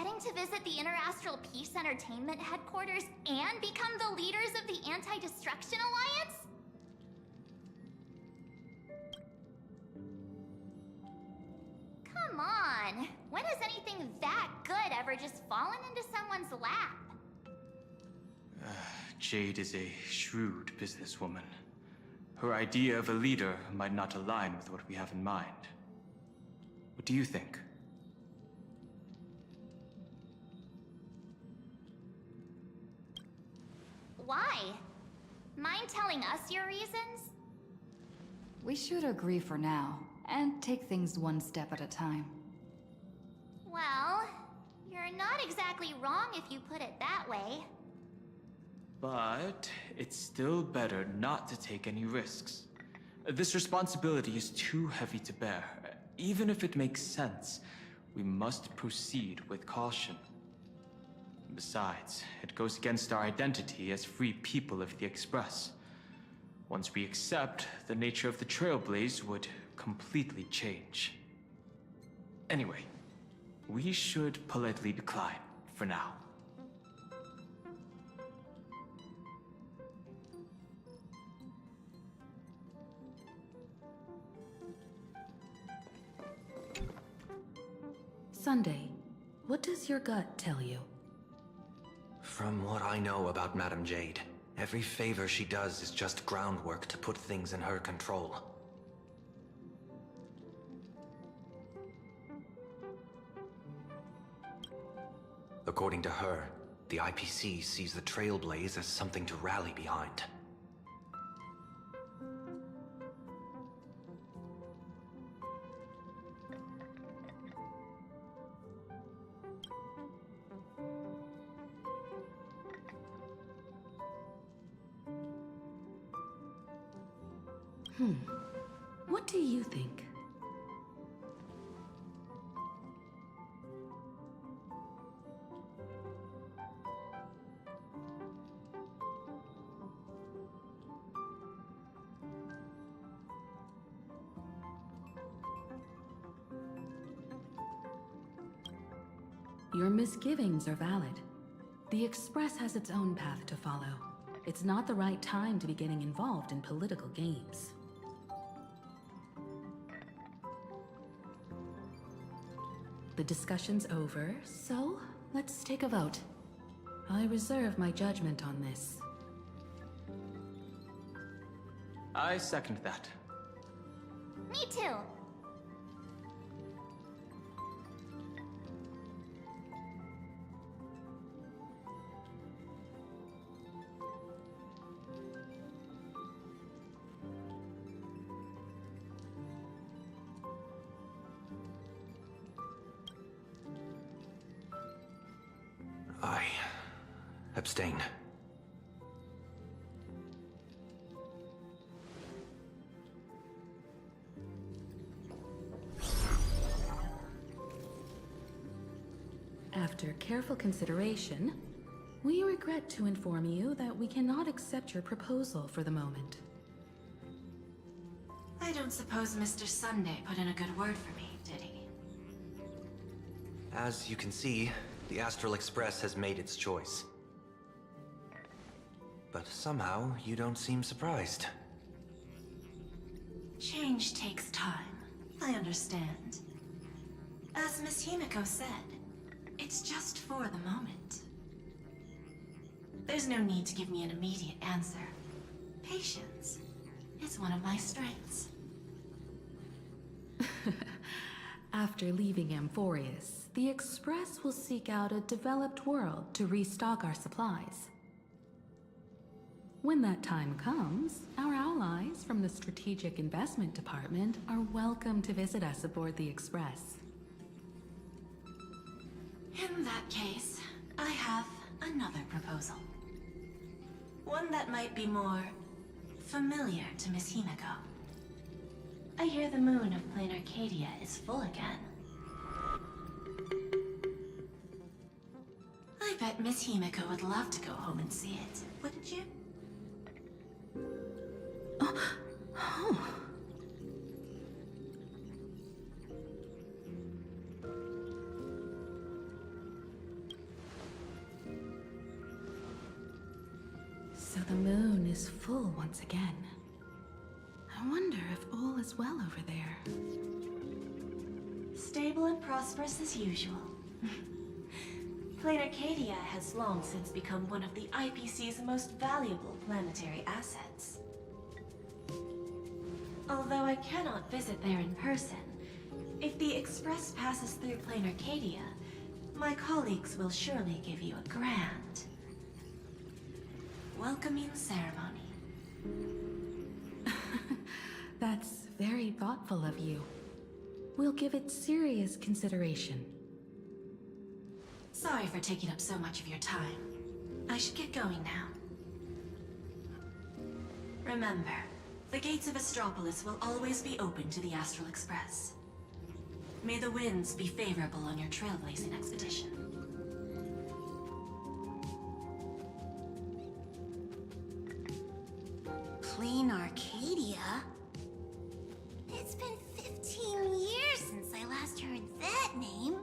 getting to visit the Interastral Peace Entertainment headquarters and become the leaders of the Anti-Destruction Alliance? Come on, when has anything that good ever just fallen into someone's lap? Jade is a shrewd businesswoman. Her idea of a leader might not align with what we have in mind. What do you think? Why? Mind telling us your reasons? We should agree for now, and take things one step at a time. Well, you're not exactly wrong if you put it that way. But it's still better not to take any risks. This responsibility is too heavy to bear. Even if it makes sense, we must proceed with caution. Besides, it goes against our identity as free people of the Express. Once we accept, the nature of the Trailblaze would completely change. Anyway, we should politely decline for now. Sunday, what does your gut tell you? From what I know about Madame Jade, every favor she does is just groundwork to put things in her control. According to her, the IPC sees the Trailblaze as something to rally behind. What do you think? Your misgivings are valid. The Express has its own path to follow. It's not the right time to be getting involved in political games. The discussion's over, so let's take a vote. I reserve my judgment on this. I second that. Me too. I abstain. After careful consideration, we regret to inform you that we cannot accept your proposal for the moment. I don't suppose Mr. Sunday put in a good word for me, did he? As you can see, the Astral Express has made its choice. But somehow, you don't seem surprised. Change takes time. I understand. As Miss Himiko said, it's just for the moment. There's no need to give me an immediate answer. Patience is one of my strengths. After leaving Amphorius, the Express will seek out a developed world to restock our supplies. When that time comes, our allies from the Strategic Investment Department are welcome to visit us aboard the Express. In that case, I have another proposal. One that might be more familiar to Miss Himiko. I hear the moon of Plain Arcadia is full again. I bet Miss Himiko would love to go home and see it, wouldn't you? the moon is full once again. I wonder if all is well over there. Stable and prosperous as usual. Plain Arcadia has long since become one of the IPC's most valuable planetary assets. Although I cannot visit there in person, if the Express passes through Plain Arcadia, my colleagues will surely give you a grand welcoming ceremony. That's very thoughtful of you. We'll give it serious consideration. Sorry for taking up so much of your time. I should get going now. Remember, the gates of Astropolis will always be open to the Astral Express. May the winds be favorable on your trailblazing expedition. Plain Arcadia? It's been 15 years since I last heard that name.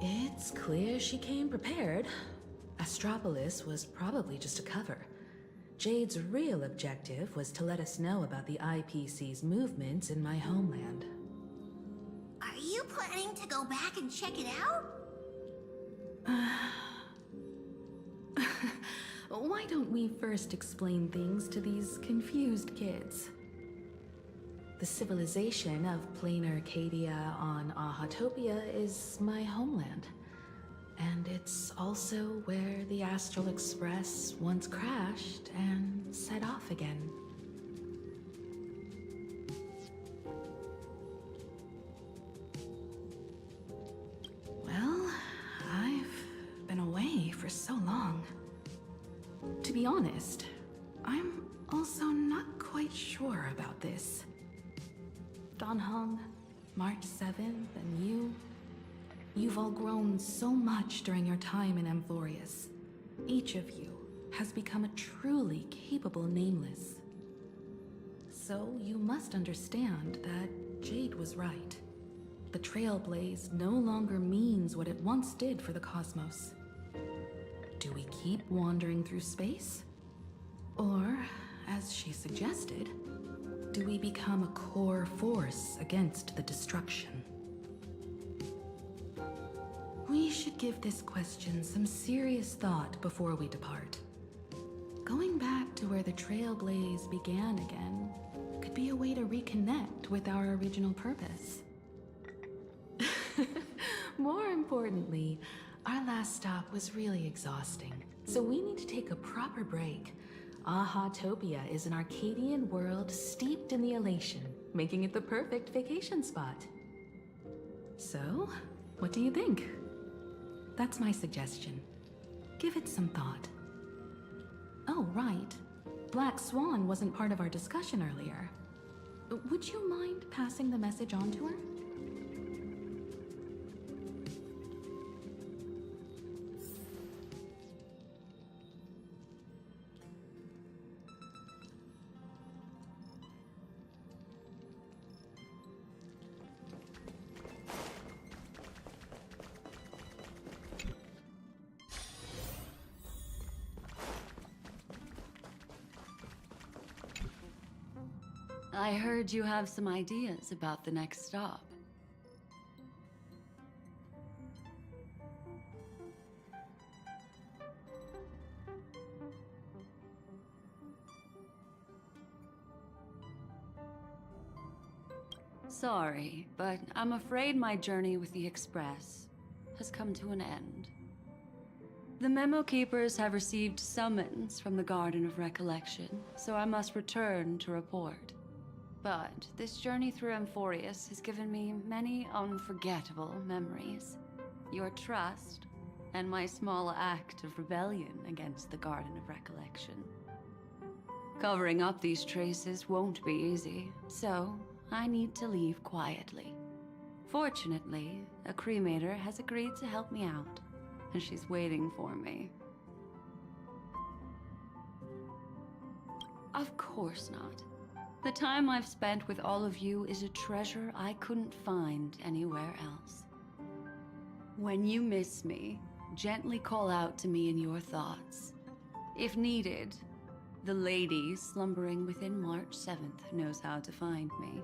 It's clear she came prepared. Astropolis was probably just a cover. Jade's real objective was to let us know about the IPC's movements in my homeland. Are you planning to go back and check it out? Why don't we first explain things to these confused kids? The civilization of Plain Arcadia on Ahatopia is my homeland. And it's also where the Astral Express once crashed and set off again. Well, I've been away for so long. To be honest, I'm also not quite sure about this. Dan Heng, March 7th, and you've all grown so much during your time in Amphorius. Each of you has become a truly capable Nameless. So you must understand that Jade was right. The Trailblaze no longer means what it once did for the cosmos. Do we keep wandering through space? Or, as she suggested, do we become a core force against the destruction? We should give this question some serious thought before we depart. Going back to where the Trailblaze began again could be a way to reconnect with our original purpose. More importantly, our last stop was really exhausting, so we need to take a proper break. Ahatopia is an Arcadian world steeped in the elation, making it the perfect vacation spot. So, what do you think? That's my suggestion. Give it some thought. Oh, right. Black Swan wasn't part of our discussion earlier. Would you mind passing the message on to her? I heard you have some ideas about the next stop. Sorry, but I'm afraid my journey with the Express has come to an end. The Memo Keepers have received summons from the Garden of Recollection, so I must return to report. But this journey through Amphorius has given me many unforgettable memories. Your trust, and my small act of rebellion against the Garden of Recollection. Covering up these traces won't be easy, so I need to leave quietly. Fortunately, a cremator has agreed to help me out, and she's waiting for me. Of course not. The time I've spent with all of you is a treasure I couldn't find anywhere else. When you miss me, gently call out to me in your thoughts. If needed, the lady slumbering within March 7th knows how to find me.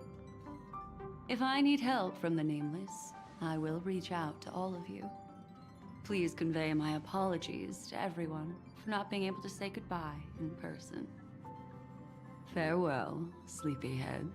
If I need help from the Nameless, I will reach out to all of you. Please convey my apologies to everyone for not being able to say goodbye in person. Farewell, sleepyhead.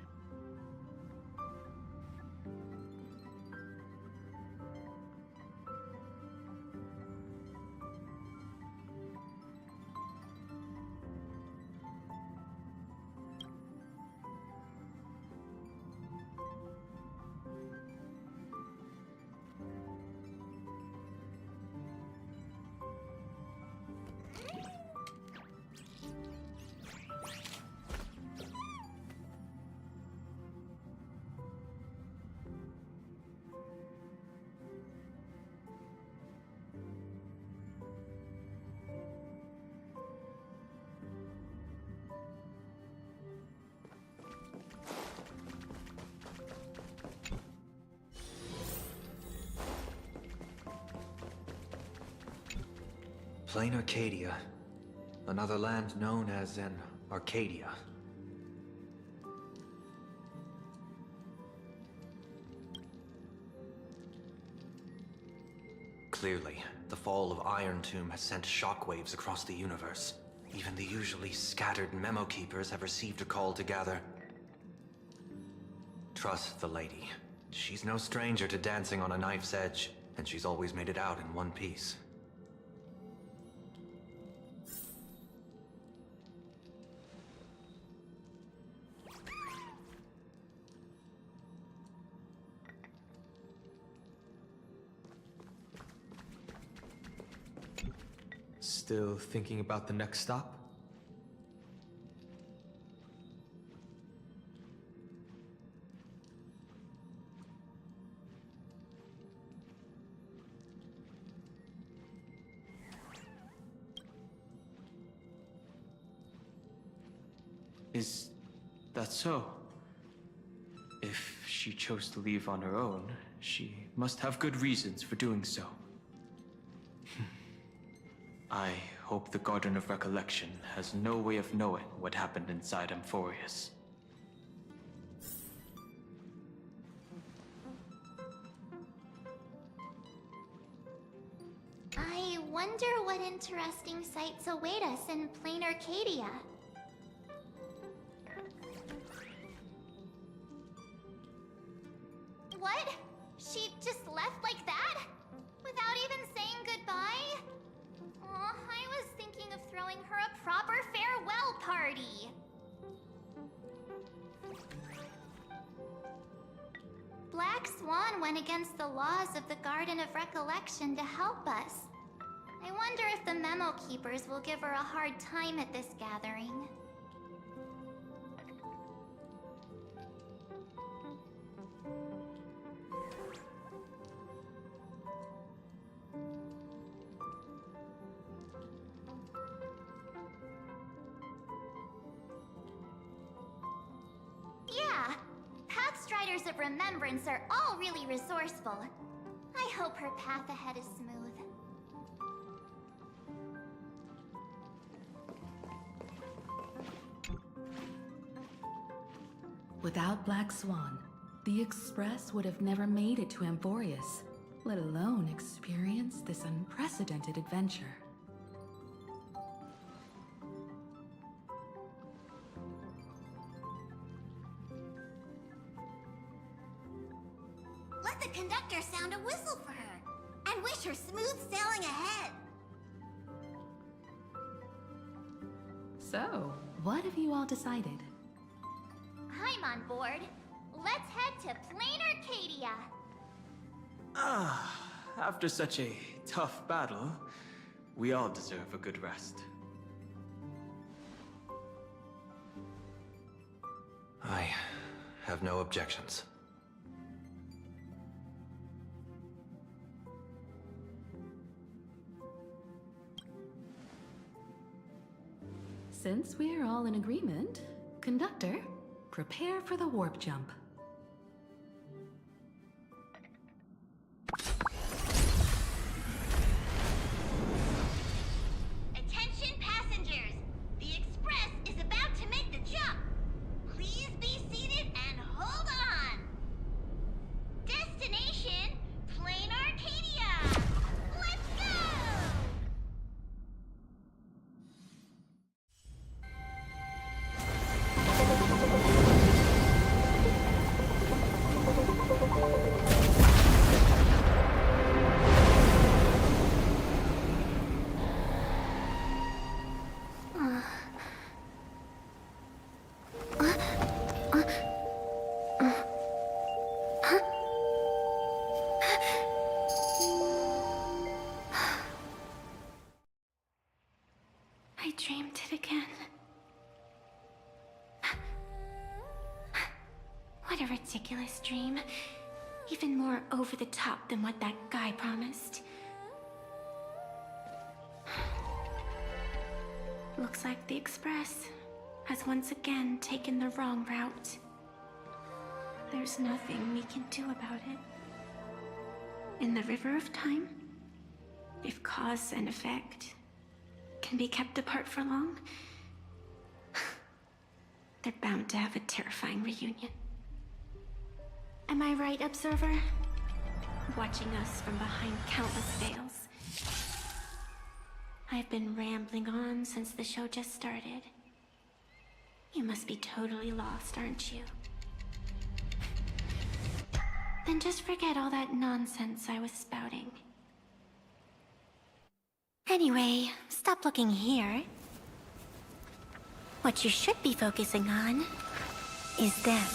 Plain Arcadia. Another land known as an Arcadia. Clearly, the fall of Iron Tomb has sent shockwaves across the universe. Even the usually scattered memo keepers have received a call to gather. Trust the lady. She's no stranger to dancing on a knife's edge, and she's always made it out in one piece. Still thinking about the next stop? Is that so? If she chose to leave on her own, she must have good reasons for doing so. I hope the Garden of Recollection has no way of knowing what happened inside Amphorius. I wonder what interesting sights await us in Plain Arcadia. What? She just left like that? Without even saying goodbye? Aw, I was thinking of throwing her a proper farewell party. Black Swan went against the laws of the Garden of Recollection to help us. I wonder if the Memo Keepers will give her a hard time at this gathering. Yeah, Pathstriders of Remembrance are all really resourceful. I hope her path ahead is smooth. Without Black Swan, the Express would have never made it to Amphorius, let alone experience this unprecedented adventure. Let the conductor sound a whistle for her, and wish her smooth sailing ahead. So, what have you all decided? I'm on board. Let's head to Plain Arcadia. After such a tough battle, we all deserve a good rest. I have no objections. Since we're all in agreement, Conductor, prepare for the warp jump. Attention passengers! What a ridiculous dream. Even more over the top than what that guy promised. Looks like the Express has once again taken the wrong route. There's nothing we can do about it. In the river of time, if cause and effect can be kept apart for long, they're bound to have a terrifying reunion. Am I right, Observer? Watching us from behind countless veils. I've been rambling on since the show just started. You must be totally lost, aren't you? Then just forget all that nonsense I was spouting. Anyway, stop looking here. What you should be focusing on is them.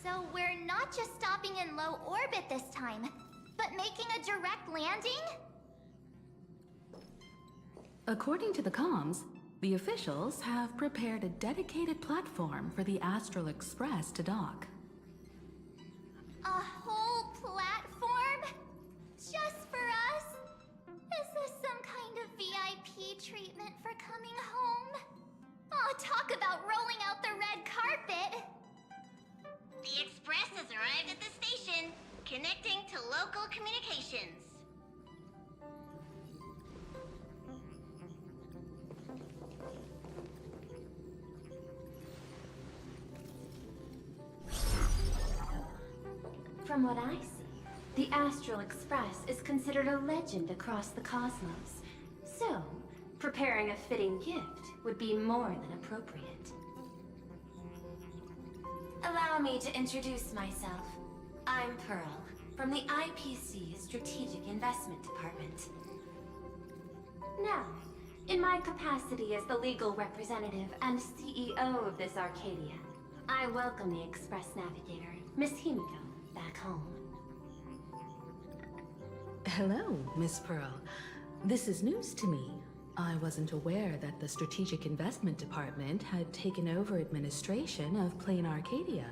So we're not just stopping in low orbit this time, but making a direct landing? According to the comms, the officials have prepared a dedicated platform for the Astral Express to dock. A whole platform? Just for us? Is this some kind of VIP treatment for coming home? Oh, talk about rolling out the red carpet! The Express has arrived at the station, connecting to local communications. From what I see, the Astral Express is considered a legend across the cosmos. So, preparing a fitting gift would be more than appropriate. Allow me to introduce myself. I'm Pearl, from the IPC Strategic Investment Department. Now, in my capacity as the legal representative and CEO of this Arcadia, I welcome the Express Navigator, Miss Himiko, back home. Hello, Miss Pearl. This is news to me. I wasn't aware that the Strategic Investment Department had taken over administration of Plain Arcadia.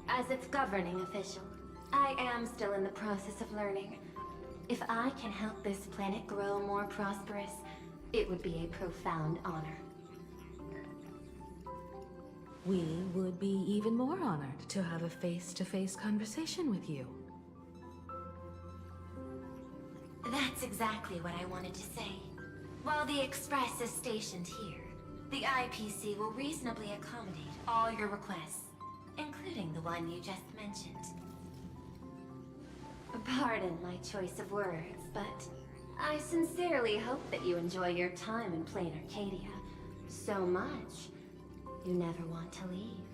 As its governing official, I am still in the process of learning. If I can help this planet grow more prosperous, it would be a profound honor. We would be even more honored to have a face-to-face conversation with you. That's exactly what I wanted to say. While the Express is stationed here, the IPC will reasonably accommodate all your requests, including the one you just mentioned. Pardon my choice of words, but I sincerely hope that you enjoy your time in Plain Arcadia so much you never want to leave.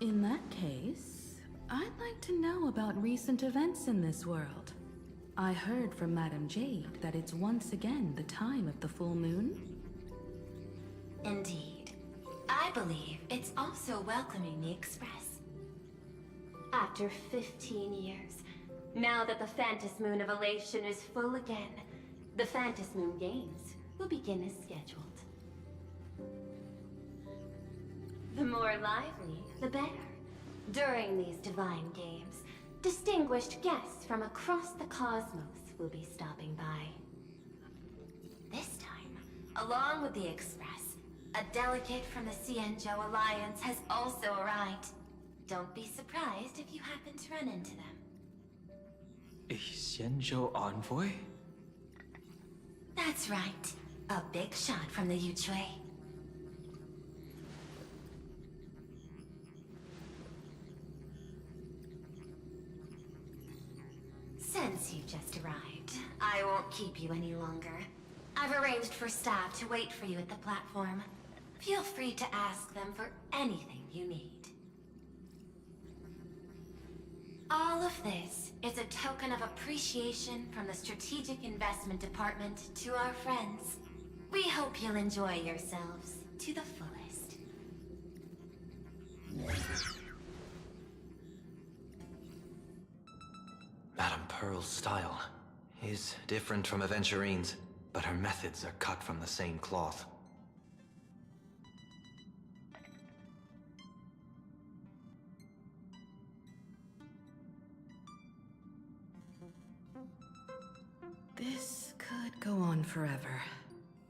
In that case, I'd like to know about recent events in this world. I heard from Madame Jade that it's once again the time of the full moon. Indeed. I believe it's also welcoming the Express. After 15 years, now that the Phantom Moon of Elation is full again, the Phantom Moon Games will begin as scheduled. The more lively, the better. During these divine games, distinguished guests from across the cosmos will be stopping by. This time, along with the Express, a delegate from the Xianzhou Alliance has also arrived. Don't be surprised if you happen to run into them. A Xianzhou envoy? That's right. A big shot from the Yuchui. Since you just arrived, I won't keep you any longer. I've arranged for staff to wait for you at the platform. Feel free to ask them for anything you need. of this is a token of appreciation from the Strategic Investment Department to our friends. We hope you'll enjoy yourselves to the fullest. Madame Pearl's style is different from Aventurine's, but her methods are cut from the same cloth. This could go on forever.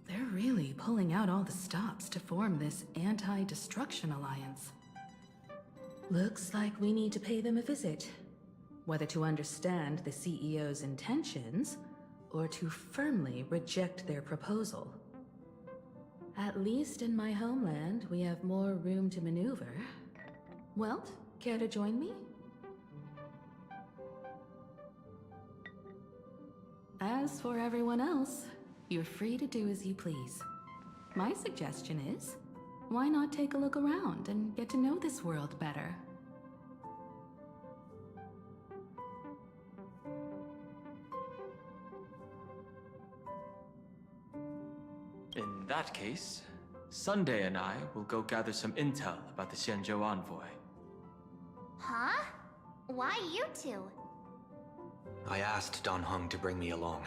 They're really pulling out all the stops to form this anti-destruction alliance. Looks like we need to pay them a visit. Whether to understand the CEO's intentions, or to firmly reject their proposal. At least in my homeland, we have more room to maneuver. Welt, care to join me? As for everyone else, you're free to do as you please. My suggestion is, why not take a look around and get to know this world better? In that case, Sunday and I will go gather some intel about the Xianzhou envoy. Huh? Why you two? I asked Dan Heng to bring me along.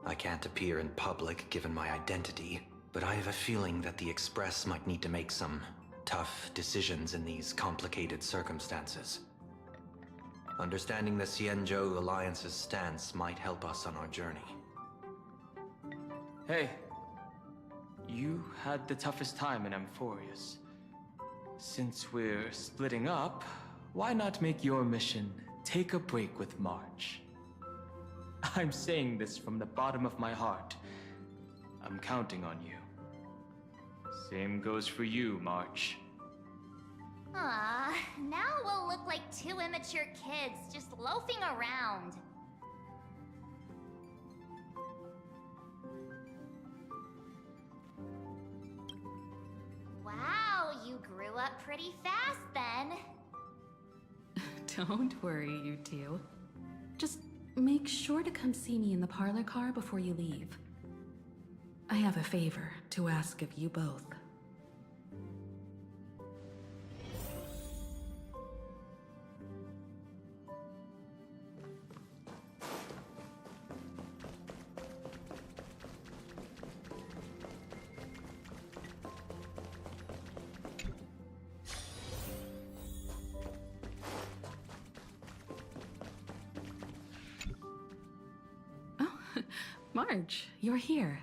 I can't appear in public given my identity, but I have a feeling that the Express might need to make some tough decisions in these complicated circumstances. Understanding the Xianzhou Alliance's stance might help us on our journey. Hey, you had the toughest time in Amphorius. Since we're splitting up, why not make your mission take a break with March? I'm saying this from the bottom of my heart. I'm counting on you. Same goes for you, March. Ah, now we'll look like two immature kids just loafing around. Wow, you grew up pretty fast then. Don't worry, you two. Just make sure to come see me in the parlor car before you leave. I have a favor to ask of you both. Marge, you're here.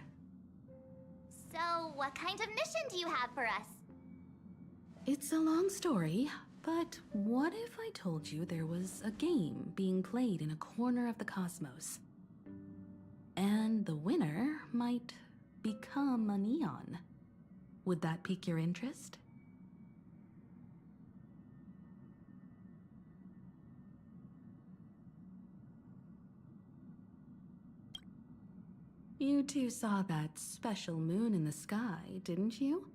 So, what kind of mission do you have for us? It's a long story, but what if I told you there was a game being played in a corner of the cosmos? And the winner might become an Eon. Would that pique your interest? You two saw that special moon in the sky, didn't you?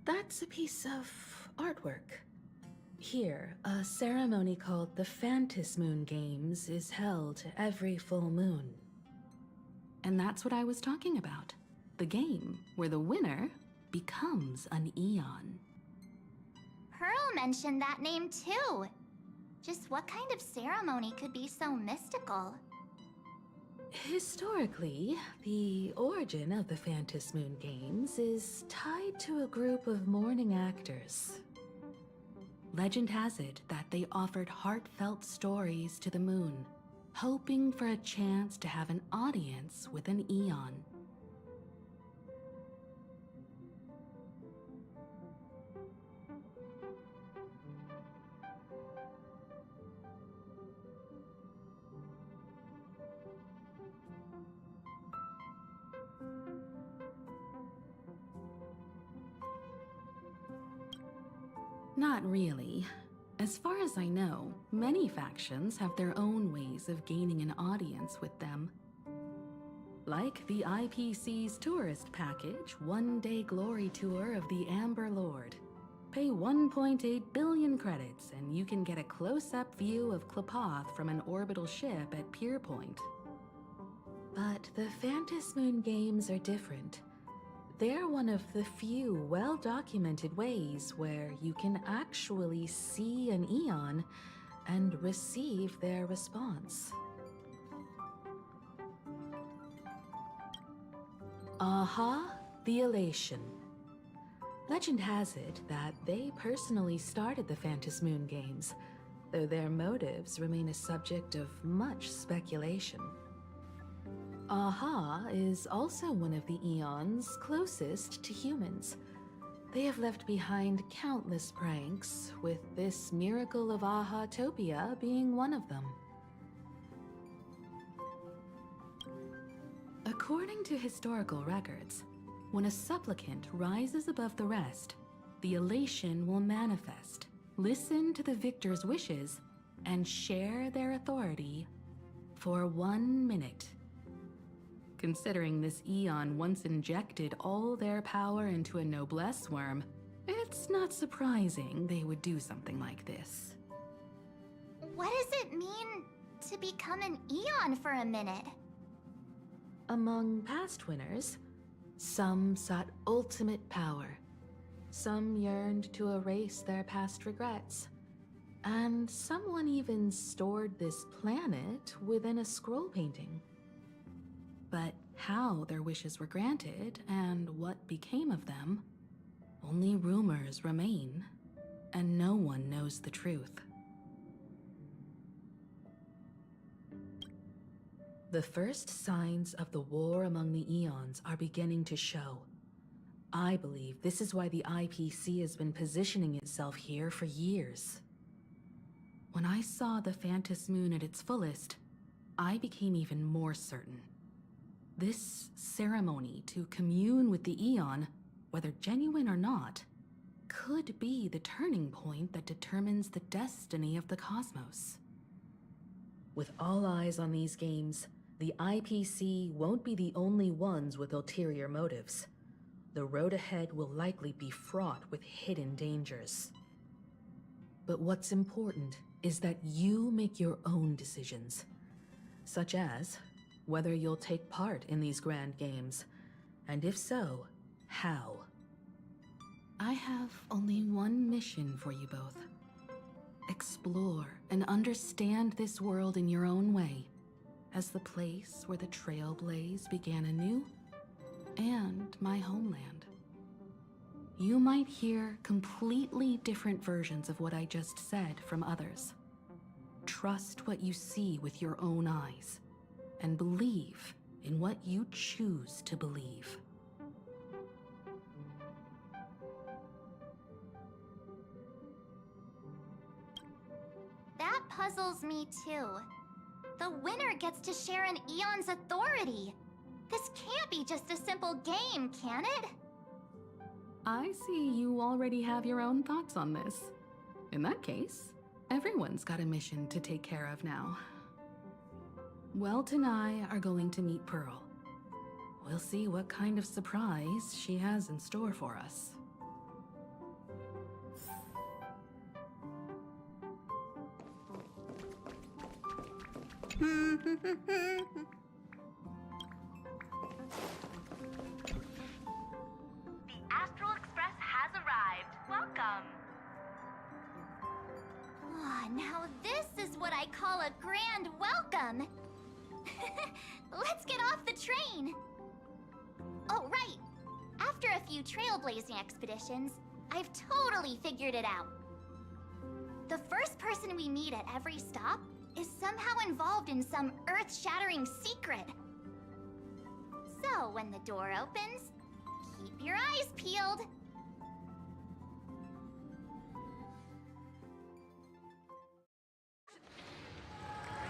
That's a piece of artwork. Here, a ceremony called the Phantis Moon Games is held every full moon. And that's what I was talking about. The game where the winner becomes an Eon. Pearl mentioned that name too. Just what kind of ceremony could be so mystical? Historically, the origin of the Phantis Moon Games is tied to a group of mourning actors. Legend has it that they offered heartfelt stories to the moon, hoping for a chance to have an audience with an Eon. Not really. As far as I know, many factions have their own ways of gaining an audience with them. Like the IPC's tourist package, One Day Glory Tour of the Amber Lord. Pay 1.8 billion credits, and you can get a close-up view of Klapoth from an orbital ship at Pier Point. But the Phantasmoon Moon games are different. They're one of the few well-documented ways where you can actually see an Eon and receive their response. Aha, the Elation. Legend has it that they personally started the Phantasmoon Moon games, though their motives remain a subject of much speculation. Aha is also one of the Eons closest to humans. They have left behind countless pranks, with this miracle of Aha-topia being one of them. According to historical records, when a supplicant rises above the rest, the elation will manifest, listen to the victor's wishes, and share their authority for 1 minute. Considering this Eon once injected all their power into a noblesse worm, it's not surprising they would do something like this. What does it mean to become an Eon for a minute? Among past winners, some sought ultimate power, some yearned to erase their past regrets, and someone even stored this planet within a scroll painting. But how their wishes were granted and what became of them, only rumors remain, and no one knows the truth. The first signs of the war among the Eons are beginning to show. I believe this is why the IPC has been positioning itself here for years. When I saw the Phantasmoon Moon at its fullest, I became even more certain. This ceremony to commune with the Eon, whether genuine or not, could be the turning point that determines the destiny of the cosmos. With all eyes on these games, the IPC won't be the only ones with ulterior motives. The road ahead will likely be fraught with hidden dangers. But what's important is that you make your own decisions, such as whether you'll take part in these grand games, and if so, how. I have only one mission for you both. Explore and understand this world in your own way, as the place where the Trailblaze began anew, and my homeland. You might hear completely different versions of what I just said from others. Trust what you see with your own eyes, and believe in what you choose to believe. That puzzles me too. The winner gets to share an Eon's authority. This can't be just a simple game, can it? I see you already have your own thoughts on this. In that case, everyone's got a mission to take care of now. Welt and I are going to meet Pearl. We'll see what kind of surprise she has in store for us. The Astral Express has arrived. Welcome. Ah, now this is what I call a grand welcome. Let's get off the train. Oh, right. After a few trailblazing expeditions, I've totally figured it out. The first person we meet at every stop is somehow involved in some earth-shattering secret. So when the door opens, keep your eyes peeled.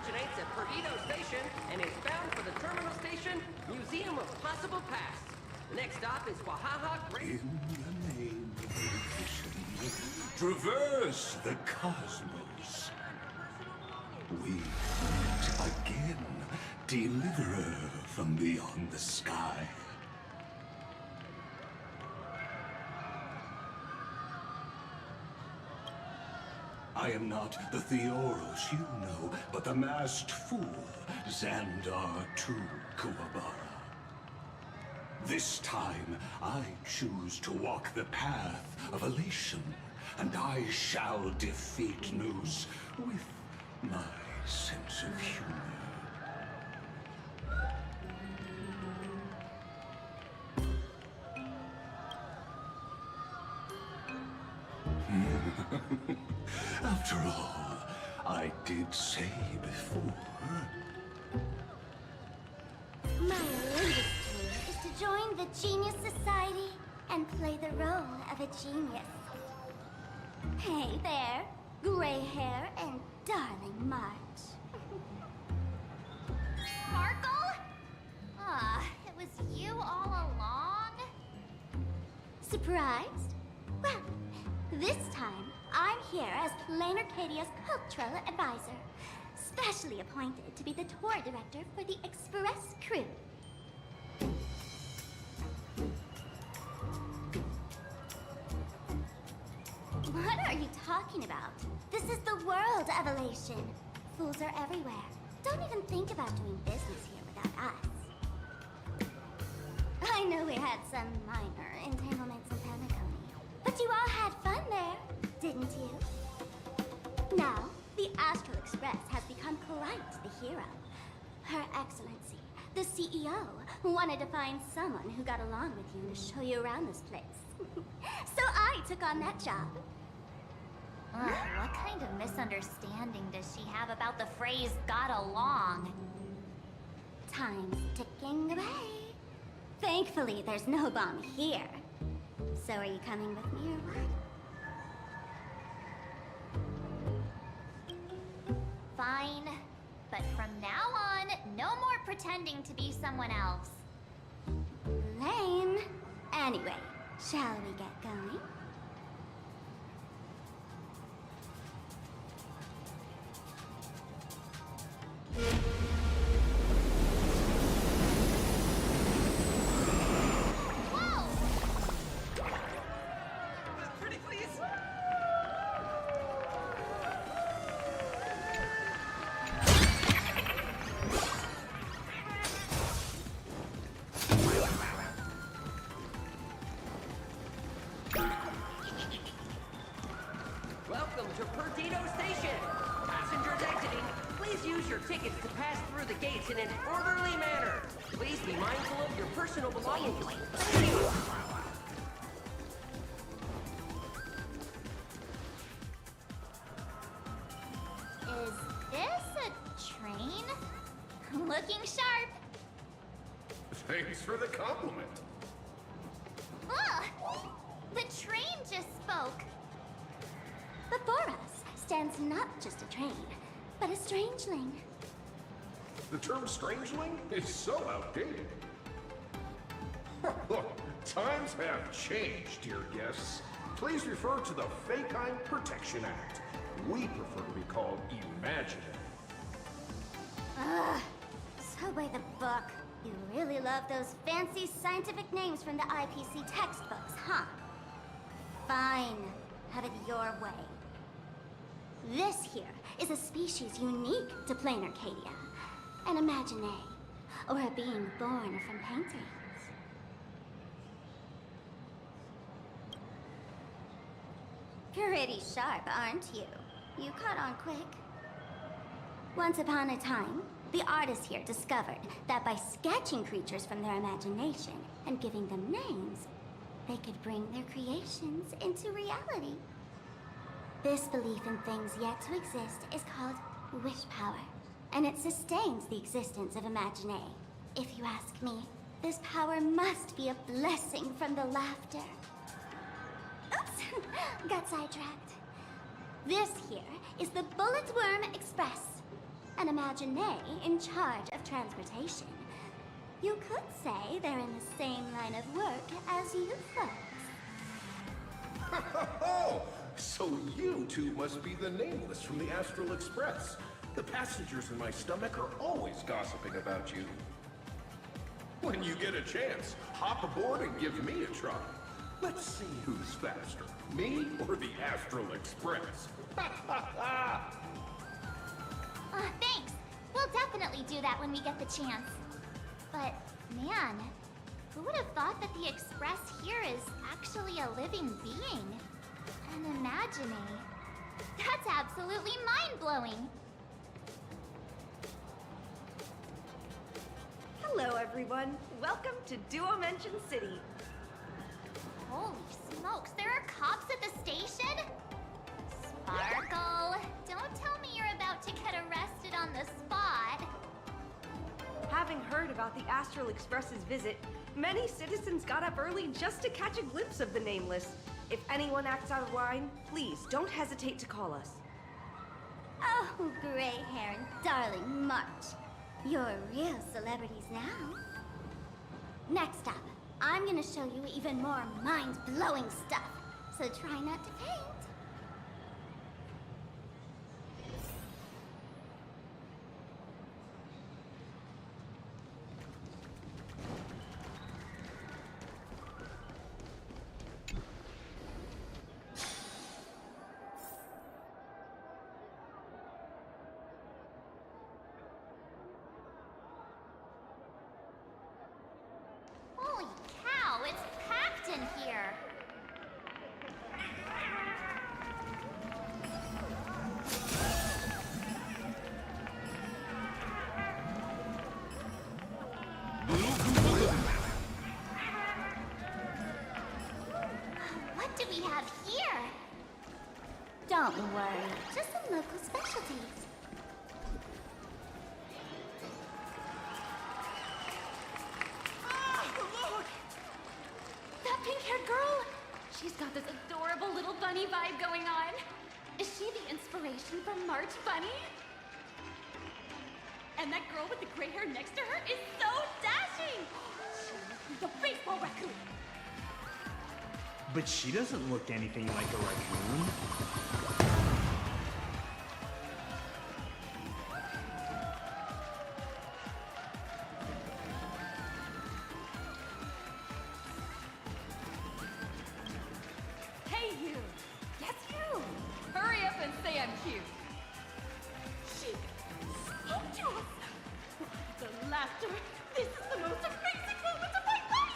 Originates at Perdido Station and is bound for the Terminal Station Museum of Possible Past. The next stop is Wahaha Great. In the name of education, traverse the cosmos. We meet again, deliverer from beyond the sky. I am not the Theoros you know, but the masked fool, Xandar II Kuwabara. This time, I choose to walk the path of elation, and I shall defeat Noose with my sense of humor. After all, I did say before. My latest dream is to join the Genius Society and play the role of a genius. Hey there, gray hair and darling March. Sparkle? Ah, it was you all along? Surprised? Well, this time, I'm here as Planar Cadia's cultural advisor, specially appointed to be the tour director for the Express crew. What are you talking about? This is the world of elation. Fools are everywhere. Don't even think about doing business here without us. I know we had some minor entanglements in Panaconia, but you all had fun there, didn't you? Now, the Astral Express has become quite the hero. Her Excellency, the CEO, wanted to find someone who got along with you to show you around this place. So I took on that job. What kind of misunderstanding does she have about the phrase got along? Time's ticking away. Thankfully, there's no bomb here. So are you coming with me or what? Fine. But from now on, no more pretending to be someone else. Lame. Anyway, shall we get going? Welcome to Perdido Station! Passengers exiting, please use your tickets to pass through the gates in an orderly manner. Please be mindful of your personal belongings. Is this a train? Looking sharp. Thanks for the compliment. Ugh! The train just spoke. Before us stands not just a train, but a strangeling. The term strangeling is so outdated. Look, times have changed, dear guests. Please refer to the Fekine Protection Act. We prefer to be called Imaginative. Ugh. So by the book. You really love those fancy scientific names from the IPC textbooks, huh? Fine. Have it your way. This here is a species unique to Planar Cadia. An imagine, or a being born from paintings. Pretty sharp, aren't you? You caught on quick. Once upon a time, the artists here discovered that by sketching creatures from their imagination and giving them names, they could bring their creations into reality. This belief in things yet to exist is called wish power, and it sustains the existence of Imagine. If you ask me, this power must be a blessing from the laughter. Oops, got sidetracked. This here is the Bullet Worm Express, an Imagine in charge of transportation. You could say they're in the same line of work as you folks. Oh, so you two must be the Nameless from the Astral Express. The passengers in my stomach are always gossiping about you. When you get a chance, hop aboard and give me a try. Let's see who's faster, me or the Astral Express. Thanks. We'll definitely do that when we get the chance. But, man, who would have thought that the Express here is actually a living being? An imaginary. That's absolutely mind-blowing. Hello, everyone. Welcome to Duo-Mention City. Holy smokes, there are cops at the station? Sparkle, don't tell me you're about to get arrested on the spot. Having heard about the Astral Express's visit, many citizens got up early just to catch a glimpse of the Nameless. If anyone acts out of line, please don't hesitate to call us. Oh, gray hair and darling March. You're real celebrities now. Next up, I'm gonna show you even more mind-blowing stuff, so try not to faint. Holy cow, it's packed in here. What do we have here? Don't worry, just some local specialties. That pink-haired girl! She's got this adorable little bunny vibe going on. Is she the inspiration from March Bunny? And that girl with the gray hair next to her is so dashing! She must be the baseball raccoon! But she doesn't look anything like a raccoon. Hey, you! Yes, you! Hurry up and say I'm cute! She spoke to us! The laughter! This is the most amazing moment of my life!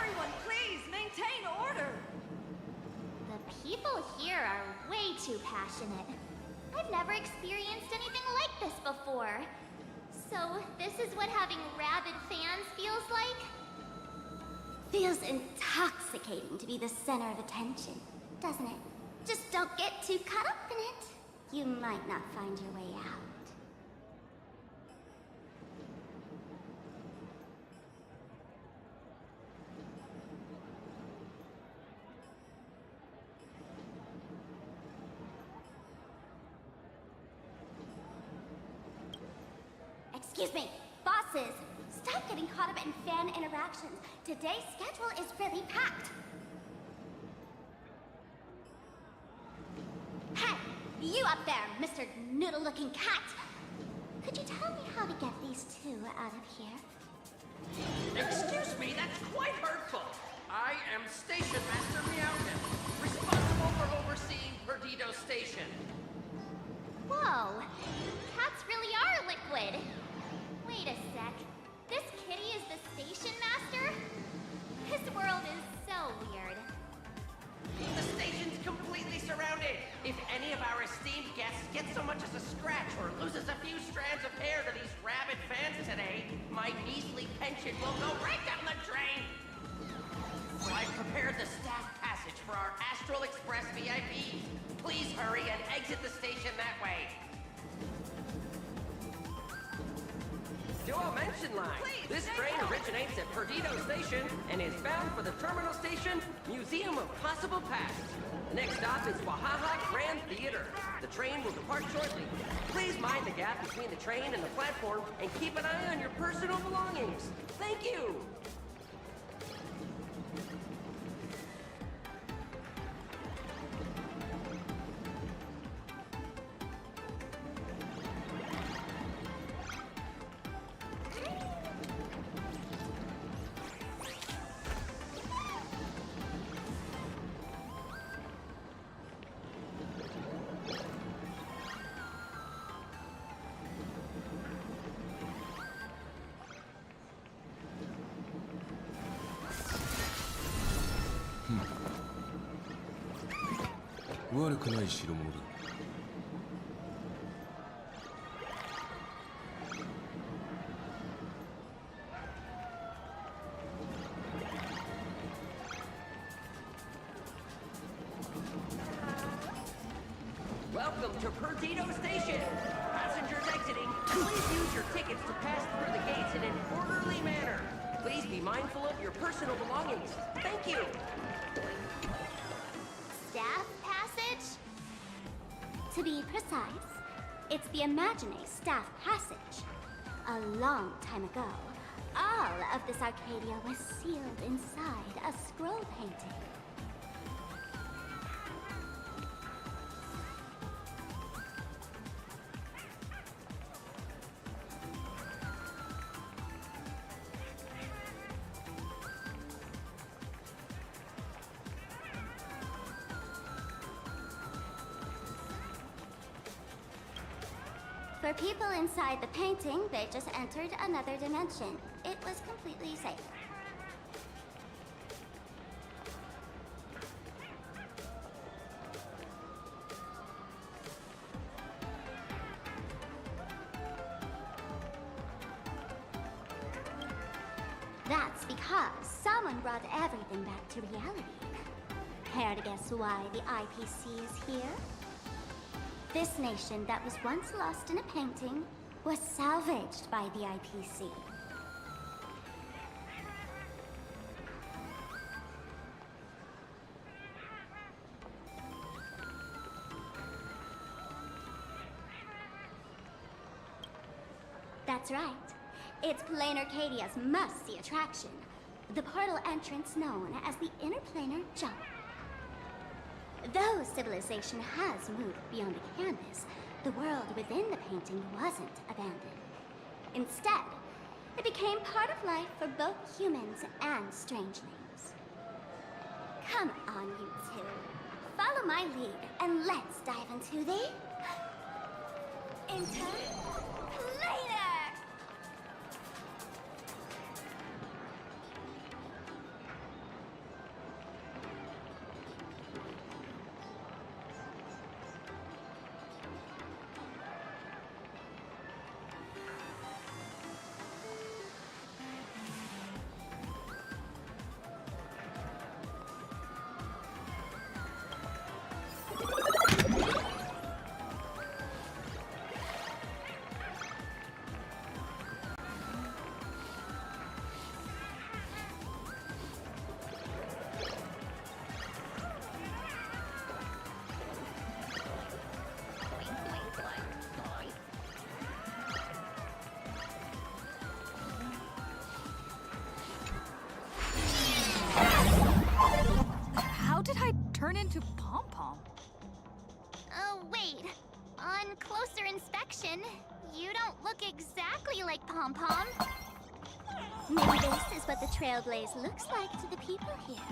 Everyone, please maintain order. The people here are way too passionate. I've never experienced anything like this before. So, this is what having rabid fans feels like? Feels intoxicating to be the center of attention, doesn't it? Just don't get too caught up in it. You might not find your way out. Excuse me, bosses! Stop getting caught up in fan interactions. Today's schedule is really packed. Hey, you up there, Mr. Noodle-looking cat! Could you tell me how to get these two out of here? Excuse me, that's quite hurtful. I am Station Master Meowden, responsible for overseeing Perdido Station. Whoa, cats really are liquid. Wait a sec. This kitty is the station master? This world is so weird. The station's completely surrounded. If any of our esteemed guests gets so much as a scratch or loses a few strands of hair to these rabid fans today, my measly pension will go right down the drain. So I've prepared the staff passage for our Astral Express VIPs. Please hurry and exit the station that way. Duo-Mention line. Please This train originates at Perdido Station and is bound for the terminal station, Museum of Possible Past. The next stop is Wahaha Grand Theater. The train will depart shortly. Please mind the gap between the train and the platform and keep an eye on your personal belongings. Thank you! Welcome to Perdido Station! Passengers exiting, please use your tickets to pass through the gates in an orderly manner. Please be mindful of your personal belongings. Thank you! Staff passage? To be precise, it's the Imagine Staff Passage. A long time ago, all of this Arcadia was sealed inside a scroll painting. For people inside the painting, they just entered another dimension. It was completely safe. That's because someone brought everything back to reality. Care to guess why the IPC is here? This nation that was once lost in a painting was salvaged by the IPC. That's right. It's Plain Arcadia's must-see attraction. The portal entrance known as the Interplanar Jump. Though civilization has moved beyond the canvas, the world within the painting wasn't abandoned. Instead, it became part of life for both humans and strangelings. Come on, you two. Follow my lead, and let's dive into the... Interplanar! How did I turn into Pom-Pom? Oh, wait. On closer inspection, you don't look exactly like Pom-Pom. Maybe this is what the Trailblaze looks like to the people here.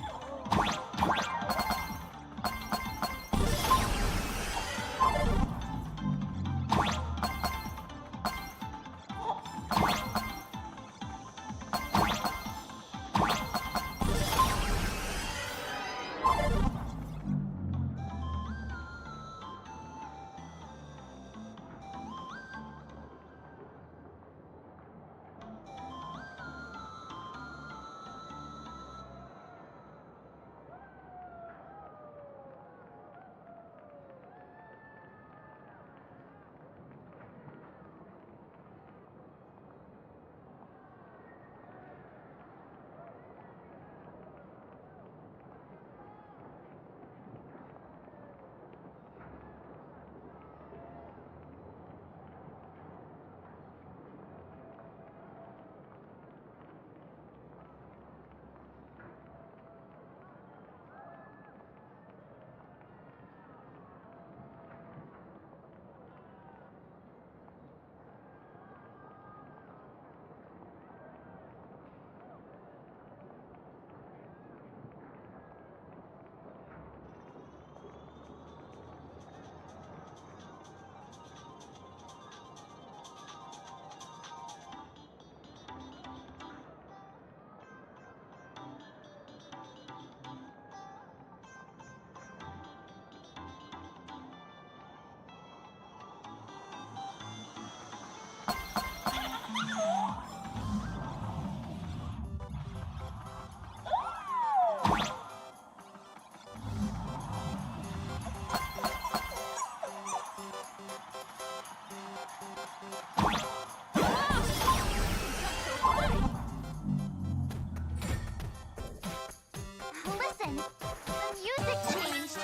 Listen! The music changed!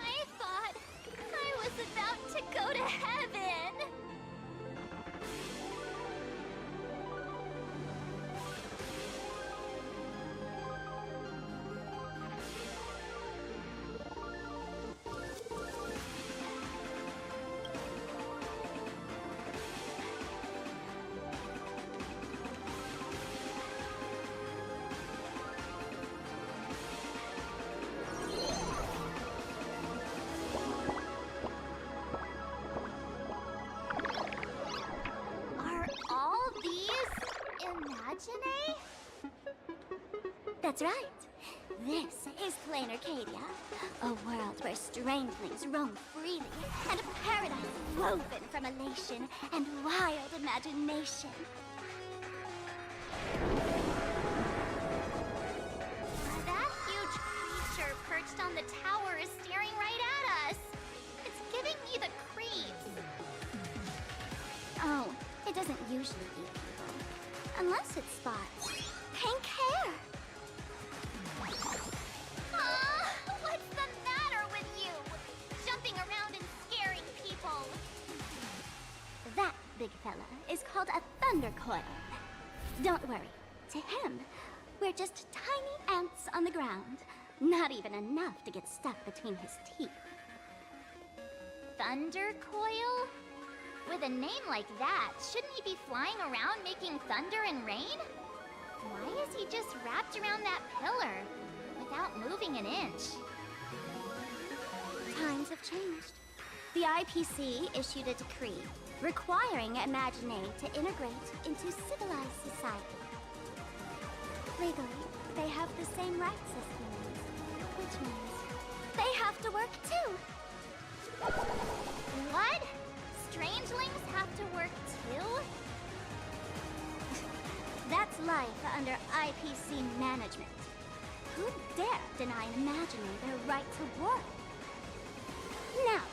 I thought I was about to go to heaven! Are all these imaginae? That's right. This is Plain Arcadia, a world where strangelings roam freely, and a paradise woven from elation and wild imagination. That huge creature perched on the tower is staring right at us. It's giving me the creeps. Oh, it doesn't usually eat people. Unless it spots pink hair. What's the matter with you? Jumping around and scaring people. That big fella is called a thunder coil. Don't worry. To him, we're just tiny ants on the ground. Not even enough to get stuck between his teeth. Thunder coil? With a name like that, shouldn't he be flying around making thunder and rain? Why is he just wrapped around that pillar without moving an inch? Times have changed. The IPC issued a decree requiring Imaginae to integrate into civilized society. Legally, they have the same rights as humans, which means they have to work too. What? Strangelings have to work too? That's life under IPC management. Who'd dare deny an Imaginae their right to work? Now,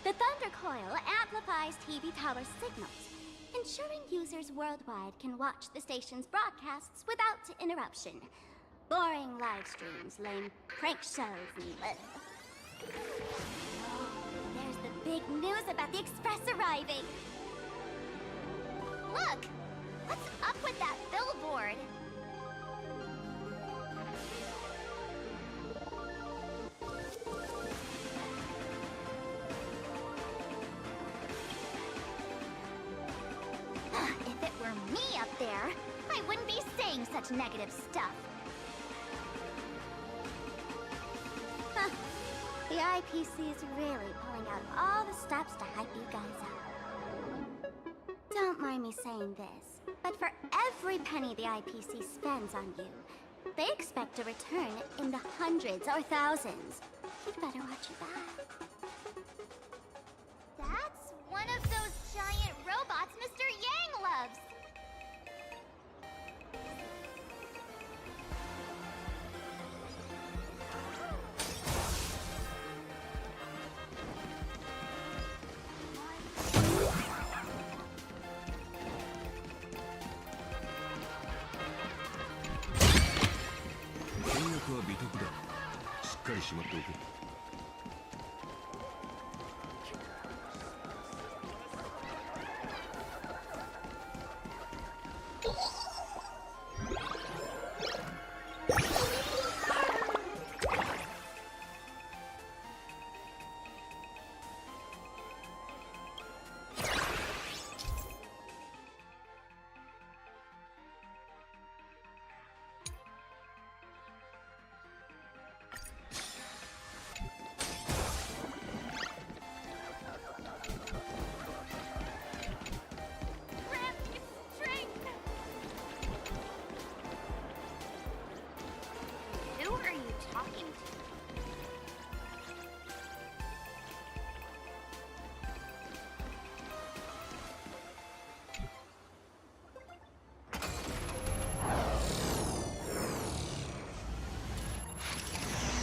the Thunder Coil amplifies TV tower signals, ensuring users worldwide can watch the station's broadcasts without interruption. Boring live streams, lame prank shows, and there's the big news about the Express arriving! Look! What's up with that billboard? If it were me up there, I wouldn't be saying such negative stuff. Huh. The IPC is really pulling out all the stops to hype you guys up. Don't mind me saying this, but for every penny the IPC spends on you, They expect a return in the hundreds or thousands. You'd better watch your back. That's one of those giant robots Mr. Yang loves. Who are you talking to?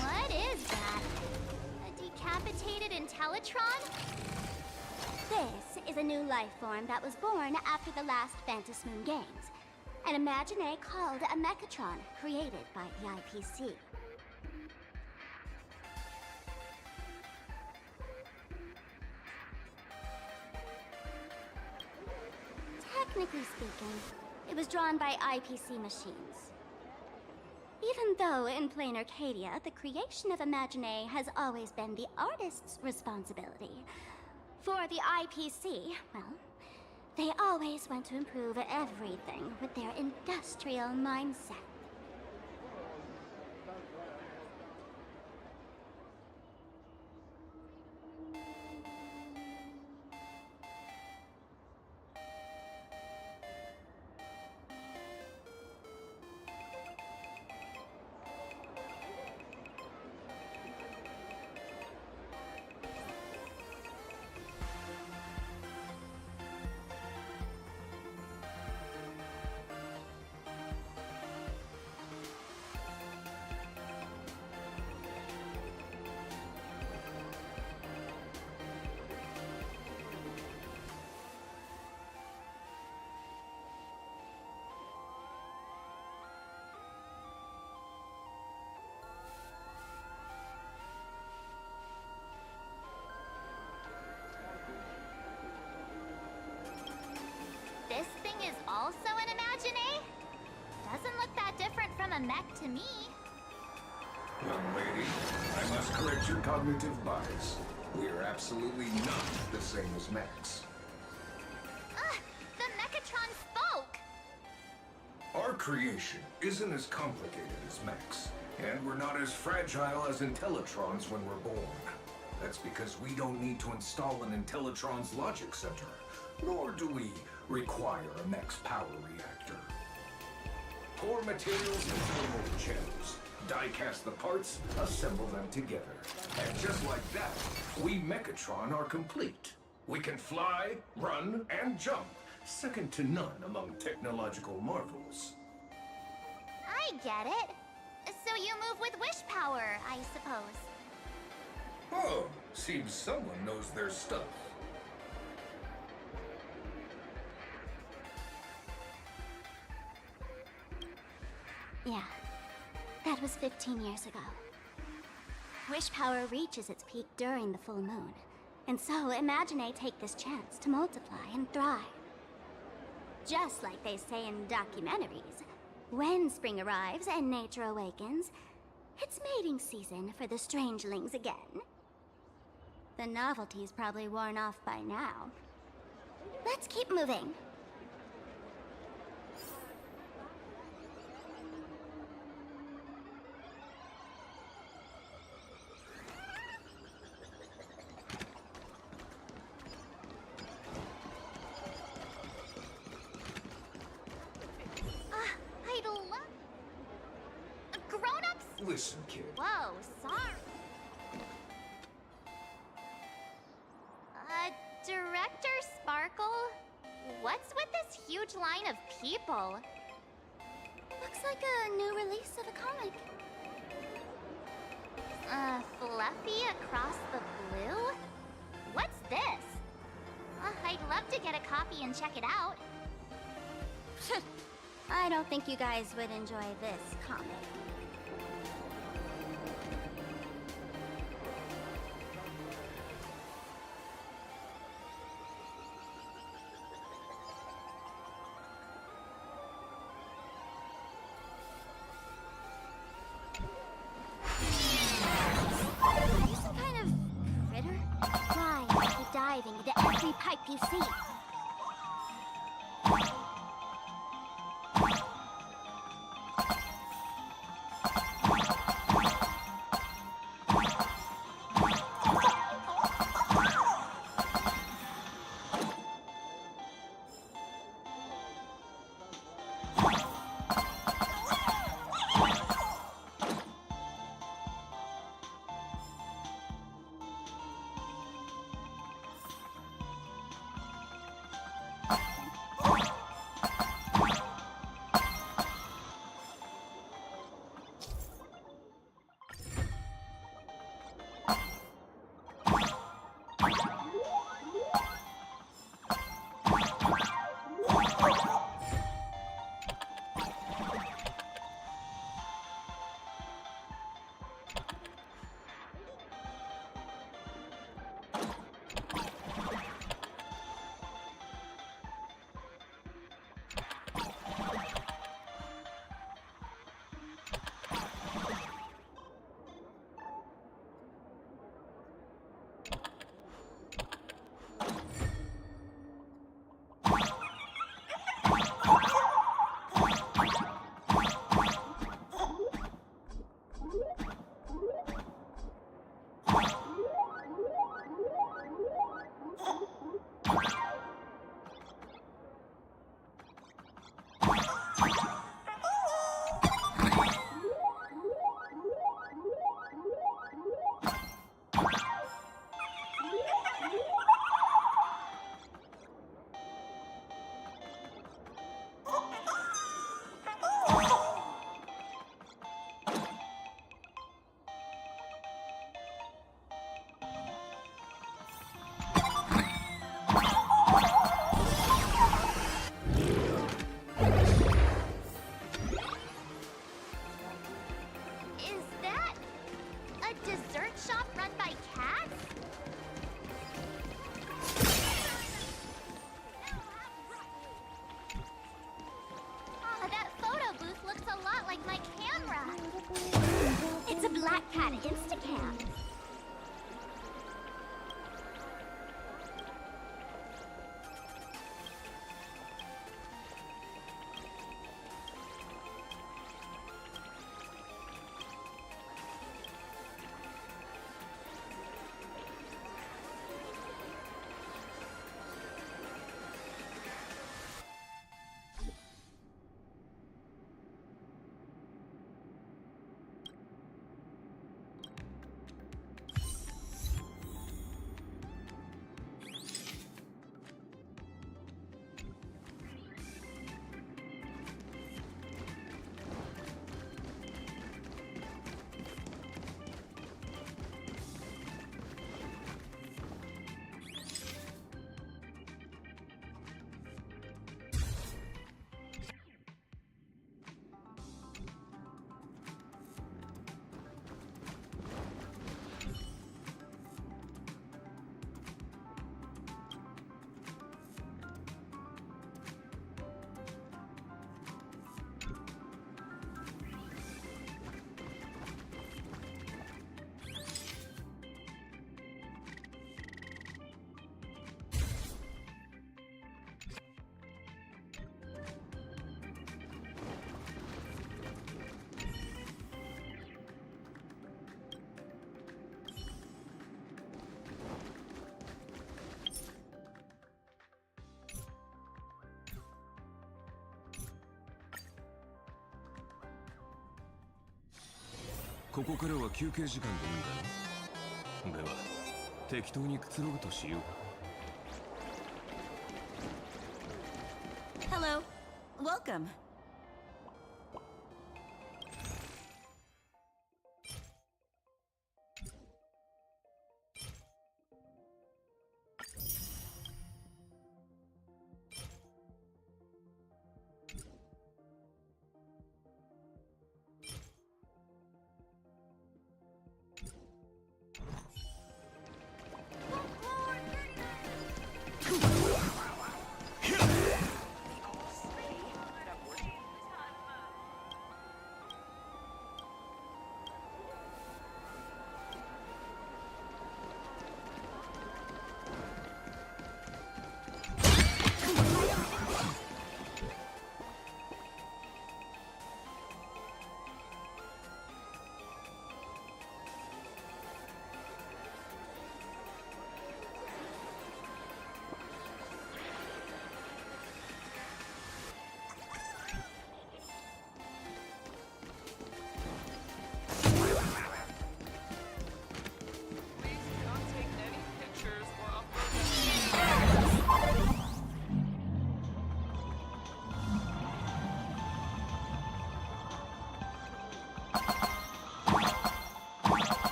What is that? A decapitated Intellitron? This is a new life form that was born after the last Phantom Moon Games. An Imaginé called a Mechatron, created by the IPC. Technically speaking, it was drawn by IPC machines. Even though in plain Arcadia, the creation of Imaginé has always been the artist's responsibility. For the IPC, well, they always want to improve everything with their industrial mindset. This thing is also an Imaginé? Doesn't look that different from a mech to me. Young lady, I must correct your cognitive bias. We are absolutely not the same as mechs. The Mechatron spoke! Our creation isn't as complicated as mechs, and we're not as fragile as Intellitrons when we're born. That's because we don't need to install an Intellitron's logic center, nor do we require a mech's power reactor. Pour materials into the mold channels, die-cast the parts, assemble them together. And just like that, we Mechatron are complete. We can fly, run, and jump, second to none among technological marvels. I get it. So you move with wish power, I suppose. Oh, seems someone knows their stuff. Yeah, that was 15 years ago. Wish power reaches its peak during the full moon. And so, Imaginé take this chance to multiply and thrive. Just like they say in documentaries, when spring arrives and nature awakens, it's mating season for the strangelings again. The novelty's probably worn off by now. Let's keep moving. Listen, kid. Whoa, sorry. Director Sparkle? What's with this huge line of people? Looks like a new release of a comic. Fluffy across the blue? What's this? I'd love to get a copy and check it out. I don't think you guys would enjoy this comic. Are you some kind of critter? Why are you diving into every pipe you see? ここからは休憩時間でいいんだよ。では適当にくつろぐとしよう。 Hello. Welcome.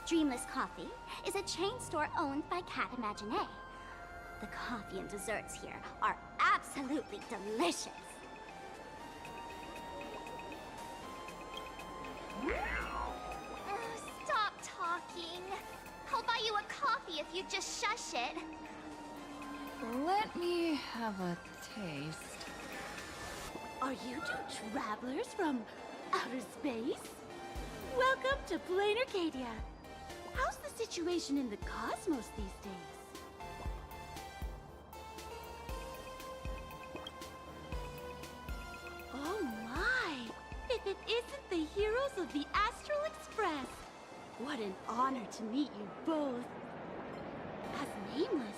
Dreamless Coffee is a chain store owned by Cat Imagine. The coffee and desserts here are absolutely delicious. Stop talking. I'll buy you a coffee if you just shush it. Let me have a taste. Are you two travelers from outer space? Welcome to Plain Arcadia. How's the situation in the cosmos these days? Oh my! If it isn't the heroes of the Astral Express! What an honor to meet you both. As Nameless,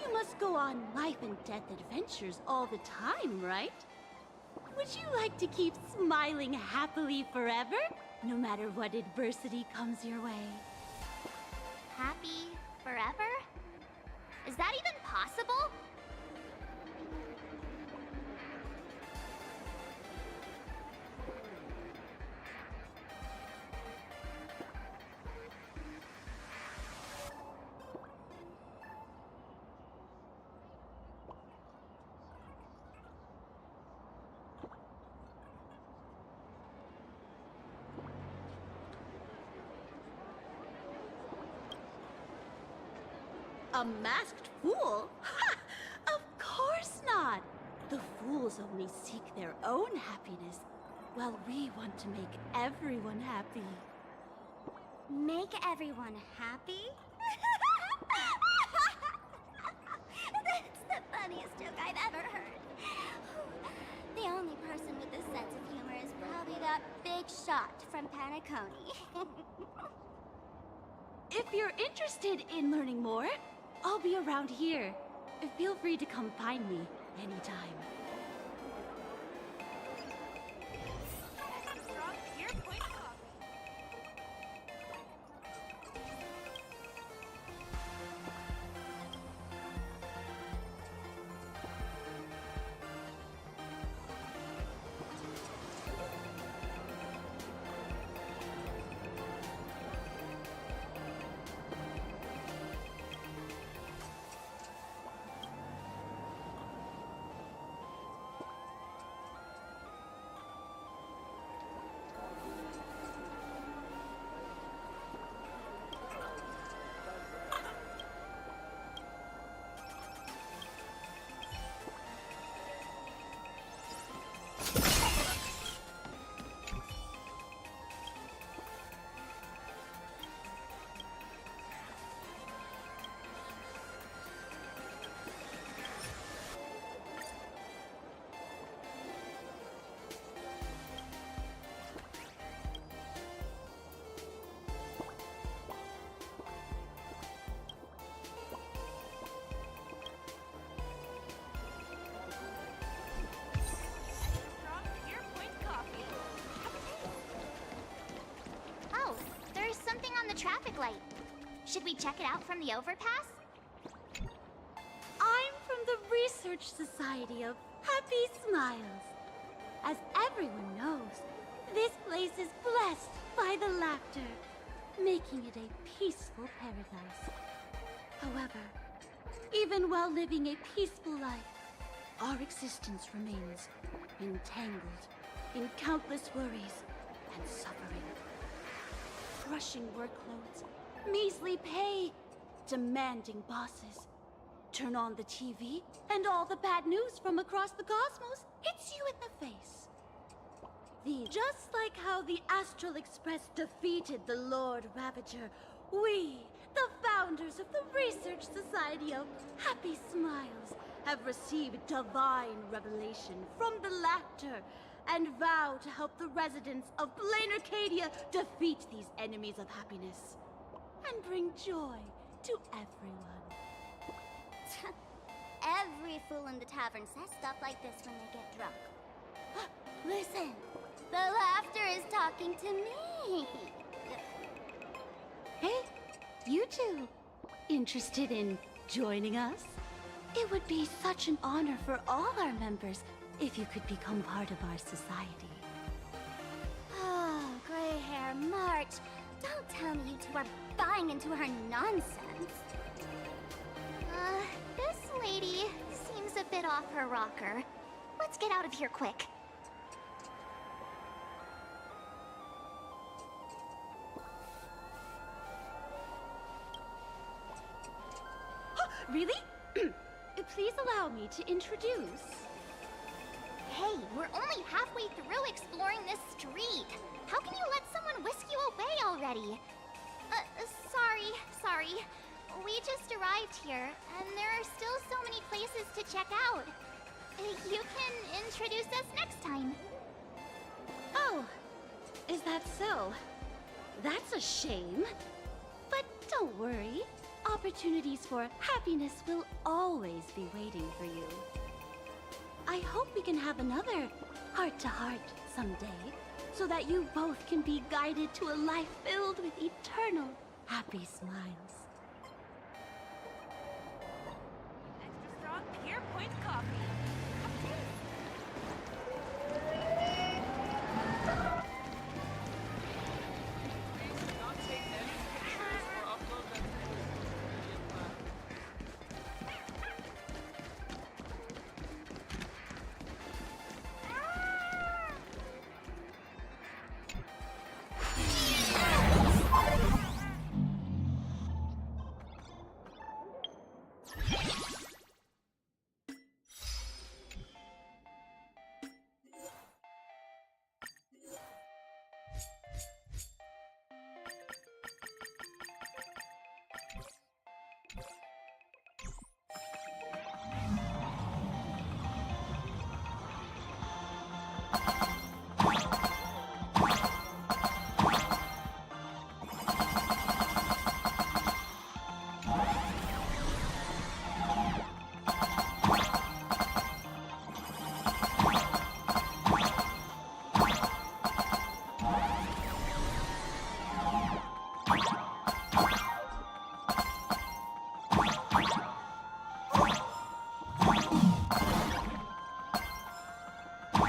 you must go on life and death adventures all the time, right? Would you like to keep smiling happily forever, no matter what adversity comes your way? Happy forever? Is that even possible? A masked fool? Ha! Of course not! The fools only seek their own happiness, while we want to make everyone happy. Make everyone happy? That's the funniest joke I've ever heard. from Panaconi. If you're interested in learning more, I'll be around here. Feel free to come find me anytime. Oh, there's something on the traffic light. Should we check it out from the overpass? I'm from the Research Society of Happy Smiles. As everyone knows, this place is blessed by the laughter, making it a peaceful paradise. However, even while living a peaceful life, our existence remains entangled in countless worries and suffering. Crushing workloads, measly pay, demanding bosses. Turn on the TV, and all the bad news from across the cosmos hits you in the face. Just like how the Astral Express defeated the Lord Ravager, we, the founders of the Research Society of Happy Smiles, have received divine revelation from the laughter and vow to help the residents of Plain Arcadia defeat these enemies of happiness and bring joy to everyone. Every fool in the tavern says stuff like this when they get drunk. Listen, the laughter is talking to me. Hey, you two, interested in joining us? It would be such an honor for all our members if you could become part of our society. Oh, gray hair March. Don't tell me you two are buying into her nonsense. This lady seems a bit off her rocker. Let's get out of here quick. Really? Please allow me to introduce. Hey, we're only halfway through exploring this street. How can you let someone whisk you away already? Sorry. We just arrived here, and there are still so many places to check out. You can introduce us next time. Oh, is that so? That's a shame. But don't worry. Opportunities for happiness will always be waiting for you. I hope we can have another heart-to-heart someday, so that you both can be guided to a life filled with eternal happy smiles. Extra strong Pier Point coffee.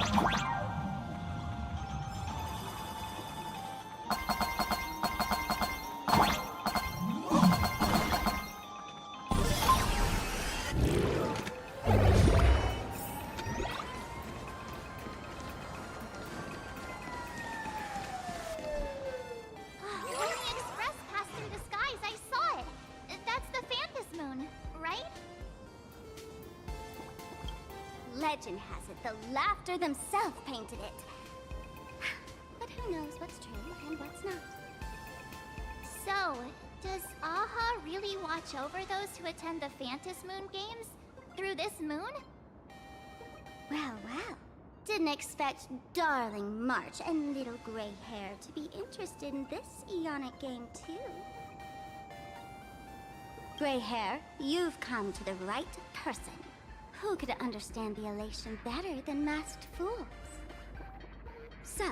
When the express passed through the skies, I saw it. That's the Phantom Moon, right? Legend has it the Laughter themselves painted it. But who knows what's true and what's not? So, does Aha really watch over those who attend the Phantom Moon games through this moon? Well, well. Didn't expect darling March and little gray hair to be interested in this Eonic game, too. Gray hair, you've come to the right person. Who could understand the elation better than masked fools? So,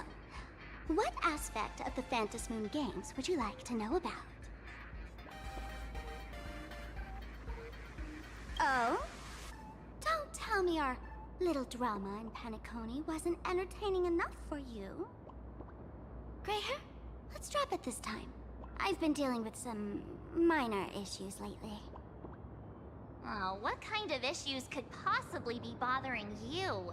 what aspect of the Phantom Moon games would you like to know about? Oh? Don't tell me our little drama in Paniconi wasn't entertaining enough for you. Gray hair, let's drop it this time. I've been dealing with some minor issues lately. Oh, what kind of issues could possibly be bothering you?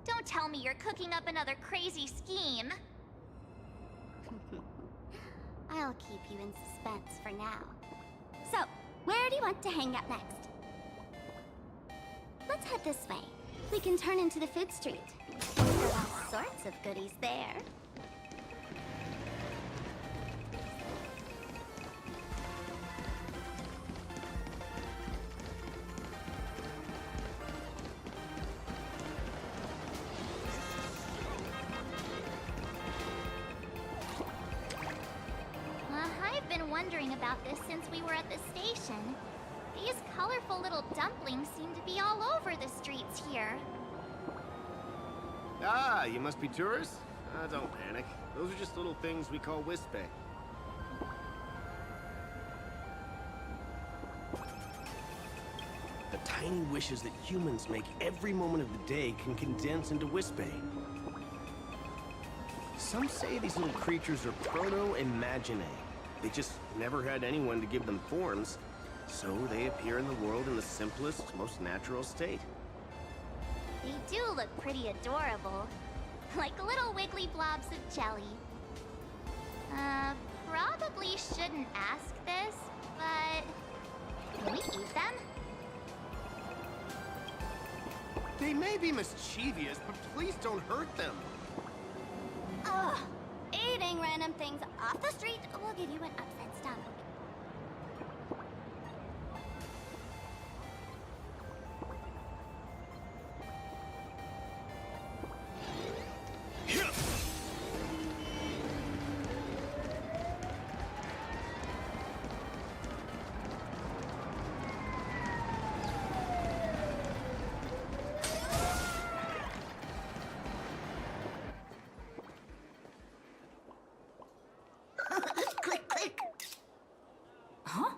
Don't tell me you're cooking up another crazy scheme. I'll keep you in suspense for now. So, where do you want to hang out next? Let's head this way. We can turn into the food street. There are all sorts of goodies there. I've been wondering about this since we were at the station. These colorful little dumplings seem to be all over the streets here. Ah, you must be tourists? Don't panic. Those are just little things we call Wispe. The tiny wishes that humans make every moment of the day can condense into Wispe. Some say these little creatures are proto-imaginae. They just never had anyone to give them forms, so they appear in the world in the simplest, most natural state. They do look pretty adorable. Like little wiggly blobs of jelly. Probably shouldn't ask this, but... can we eat them? They may be mischievous, but please don't hurt them. Ugh! Eating random things off the street will give you an upset stomach. Click, click. Huh?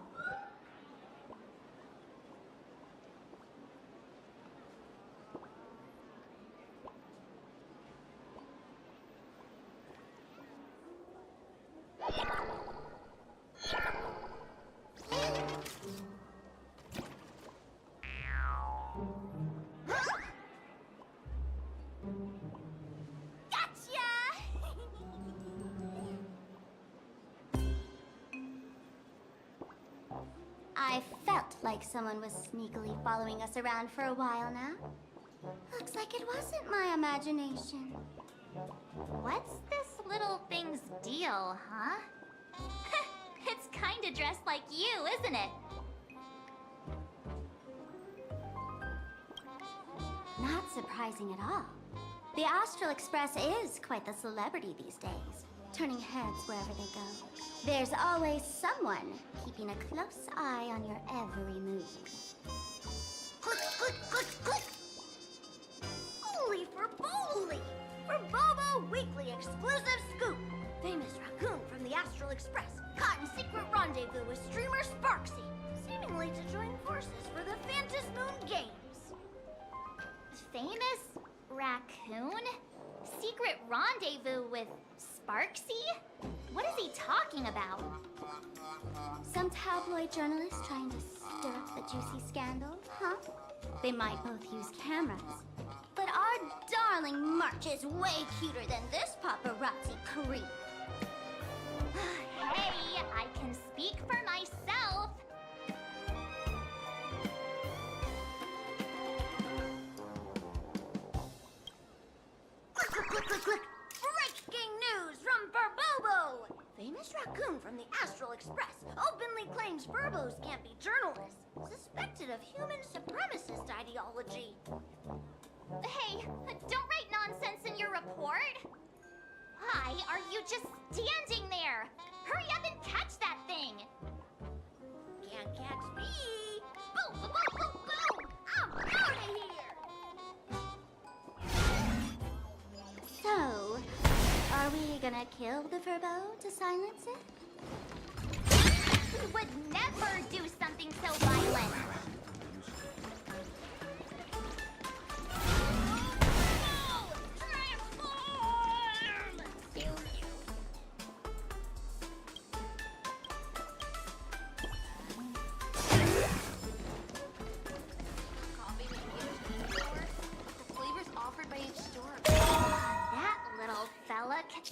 I felt like someone was sneakily following us around for a while now. Looks like it wasn't my imagination. What's this little thing's deal, huh? It's kinda dressed like you, isn't it? Not surprising at all. The Astral Express is quite the celebrity these days, turning heads wherever they go. There's always someone keeping a close eye on your every move. Click, click, click, click. Holy for Bowly! For Bobo Weekly exclusive scoop! Famous raccoon from the Astral Express caught in secret rendezvous with streamer Sparxie, seemingly to join forces for the Phantom Moon Games. Famous raccoon? secret rendezvous with Sparxie? What is he talking about? Some tabloid journalists trying to stir up the juicy scandal, huh? They might both use cameras. But our darling March is way cuter than this paparazzi creep. Hey, I can speak for myself. Quick! Breaking news from Burbobo! Famous raccoon from the Astral Express openly claims Burbos can't be journalists, suspected of human supremacist ideology. Hey, don't write nonsense in your report. Why are you just standing there? Hurry up and catch that thing. Can't catch me! Boom, boom, boom, boom, boom! I'm out of here! So, are we gonna kill the Furbo to silence it? We would never do something so violent. That little fella can...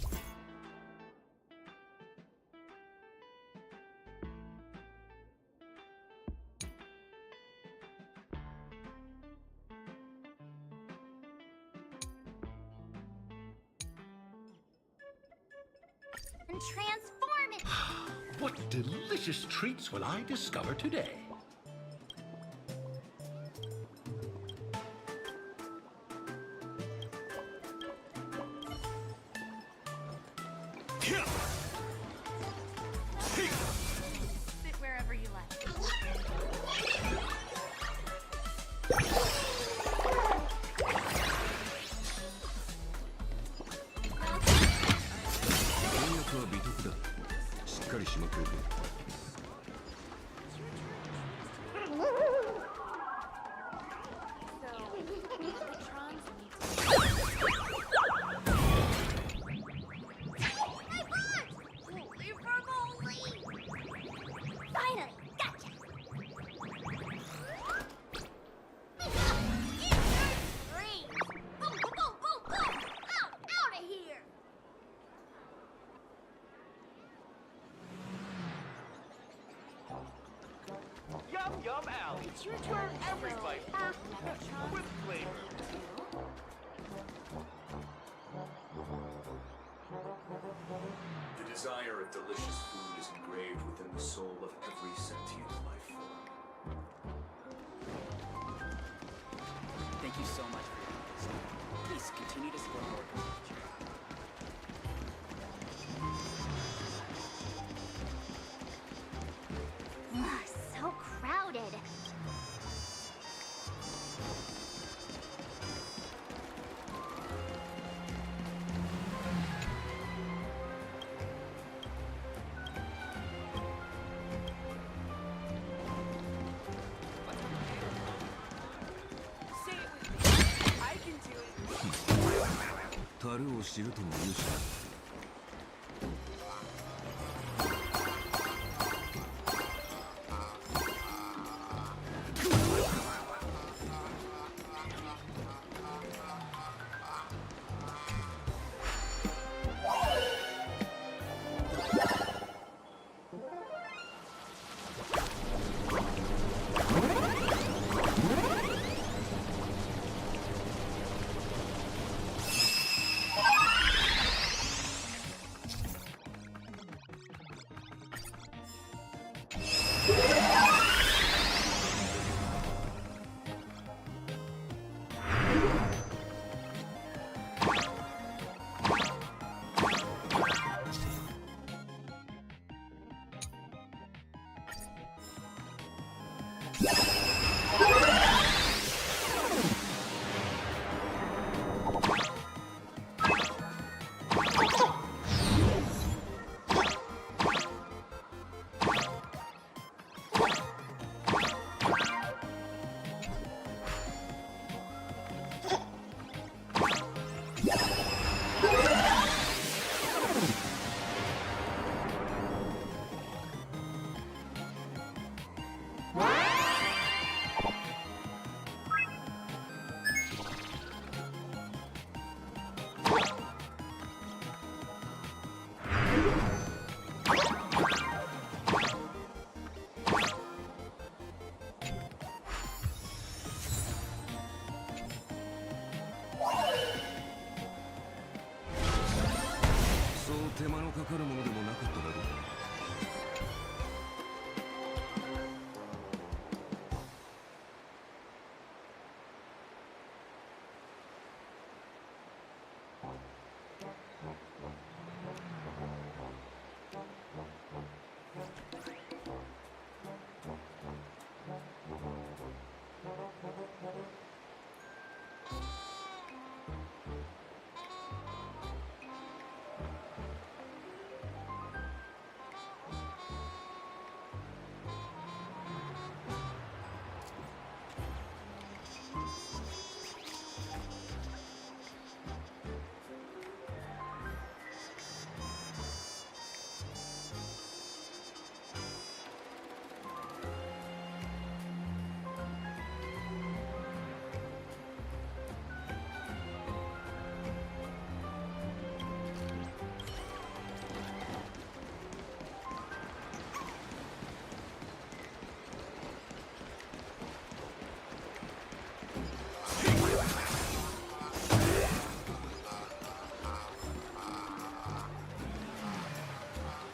and transform it. What delicious treats will I discover today? Sit wherever you like. Finally, gotcha. Out of here! Yum Yum Alley. It's your turn. Every bite first with flavor. The desire of delicious food is engraved within the soul of every sentient life form. Thank you so much for your interest. Please continue to support our coverage. Ugh, so crowded. Say it with me. I can do it. 樽を知るとも言うしな。手間のかかるものでもなかっただろう。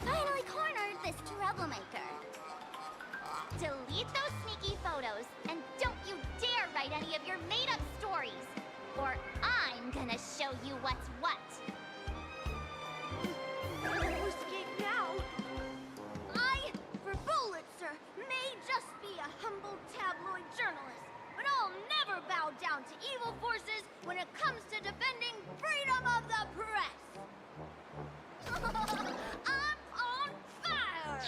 Finally cornered this troublemaker. Delete those sneaky photos, and don't you dare write any of your made-up stories, or I'm gonna show you what's what. Escape now! I, for Pulitzer, may just be a humble tabloid journalist, but I'll never bow down to evil forces when it comes to defending freedom of the press! I'm on fire!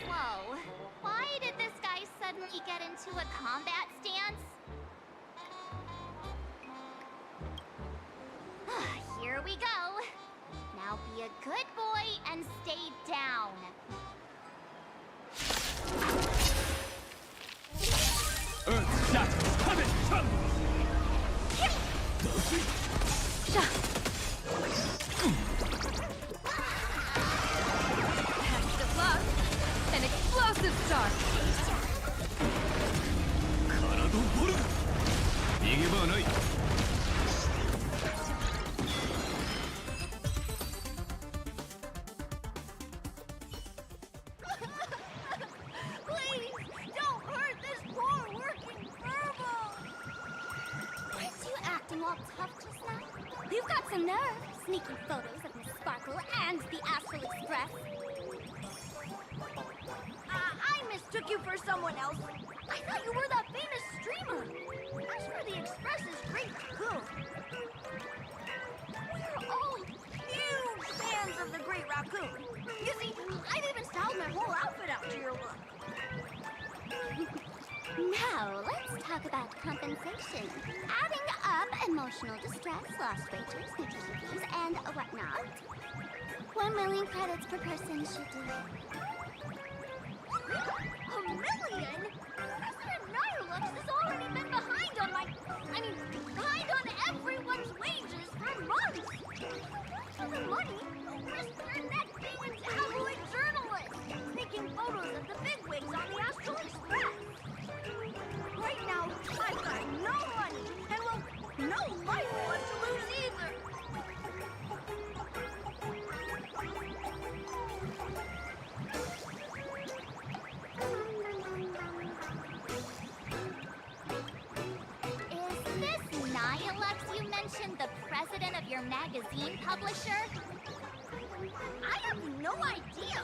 Whoa, why did this guy suddenly get into a combat stance? Here we go. Now be a good boy and stay down. Earth shatters, heaven trembles! Extra plus, an explosive start. 体ボル逃げ場はない。 Please, don't hurt this poor working furball! Weren't you acting all tough just now? You've got some nerve, sneaking photos of Miss Sparkle and the Astral Express. I mistook you for someone else. I thought you were that famous streamer. As for the Express's great raccoon, we're all huge fans of the Great Raccoon. You see, I've even styled my whole outfit after your look. Now, let's talk about compensation. Adding up emotional distress, lost wages, utility fees, and whatnot. 1 million credits per person should do it. $1 million? President Nihilux has already been behind on behind on everyone's wages for months. For the money, risk your neck being a tabloid journalist, taking photos of the bigwigs on the Astral Express. Right now, I've got no money, and well, no life left to lose either. Is this Nihilux you mentioned the president of your magazine publisher? I have no idea.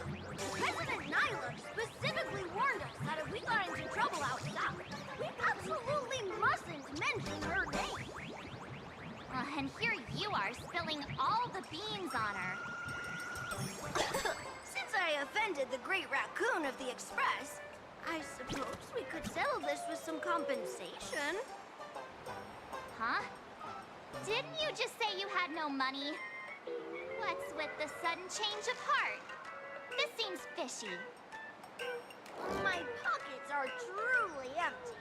President Nihilux specifically warned us that if we got into trouble outside, we absolutely mustn't mention her name. And here you are spilling all the beans on her. Since I offended the Great Raccoon of the Express, I suppose we could settle this with some compensation. Huh? Didn't you just say you had no money? What's with the sudden change of heart? This seems fishy. My pockets are truly empty.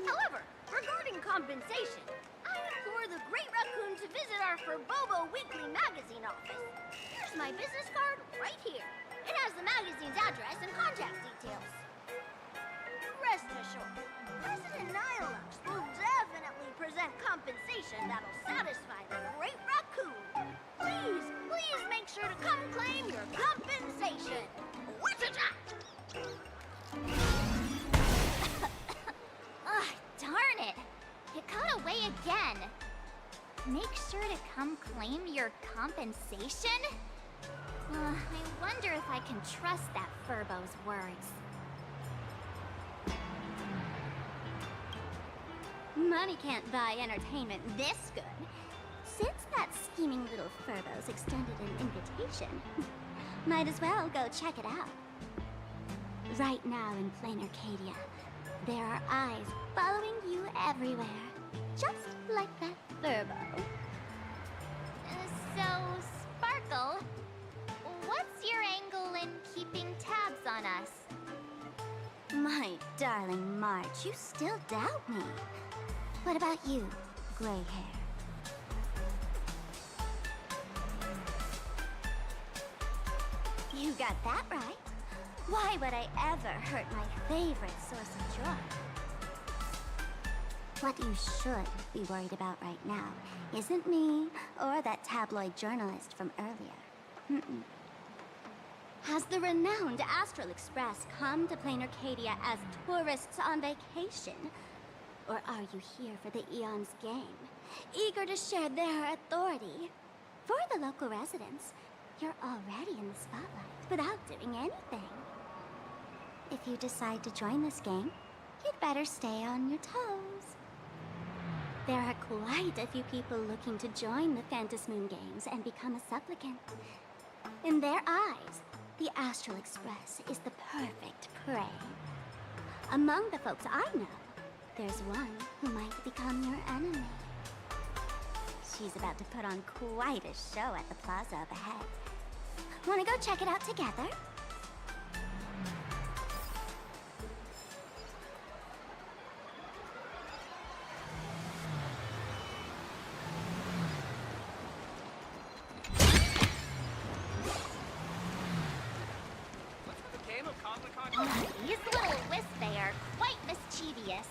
However, regarding compensation, I implore the Great Raccoon to visit our Furbobo Weekly magazine office. Here's my business card right here. It has the magazine's address and contact details. Rest assured, President Nihilux will definitely present compensation that'll satisfy the Great Raccoon. Please, please please make sure to come claim your compensation. What's it? Ugh, darn it. It got away again. Make sure to come claim your compensation? I wonder if I can trust that Furbo's words. Money can't buy entertainment this good. Since that scheming little Furbo's extended an invitation, might as well go check it out. Right now in plain Arcadia, there are eyes following you everywhere, just like that Furbo. So, Sparkle, what's your angle in keeping tabs on us? My darling March, you still doubt me. What about you, gray hair? You got that right. Why would I ever hurt my favorite source of joy? What you should be worried about right now isn't me or that tabloid journalist from earlier. Has the renowned Astral Express come to plain Arcadia as tourists on vacation? Or are you here for the Eon's game, eager to share their authority? For the local residents, you're already in the spotlight without doing anything. If you decide to join this game, you'd better stay on your toes. There are quite a few people looking to join the Phantasmoon Games and become a supplicant. In their eyes, the Astral Express is the perfect prey. Among the folks I know, there's one who might become your enemy. She's about to put on quite a show at the plaza up ahead. Wanna go check it out together? These little Wispay are quite mischievous.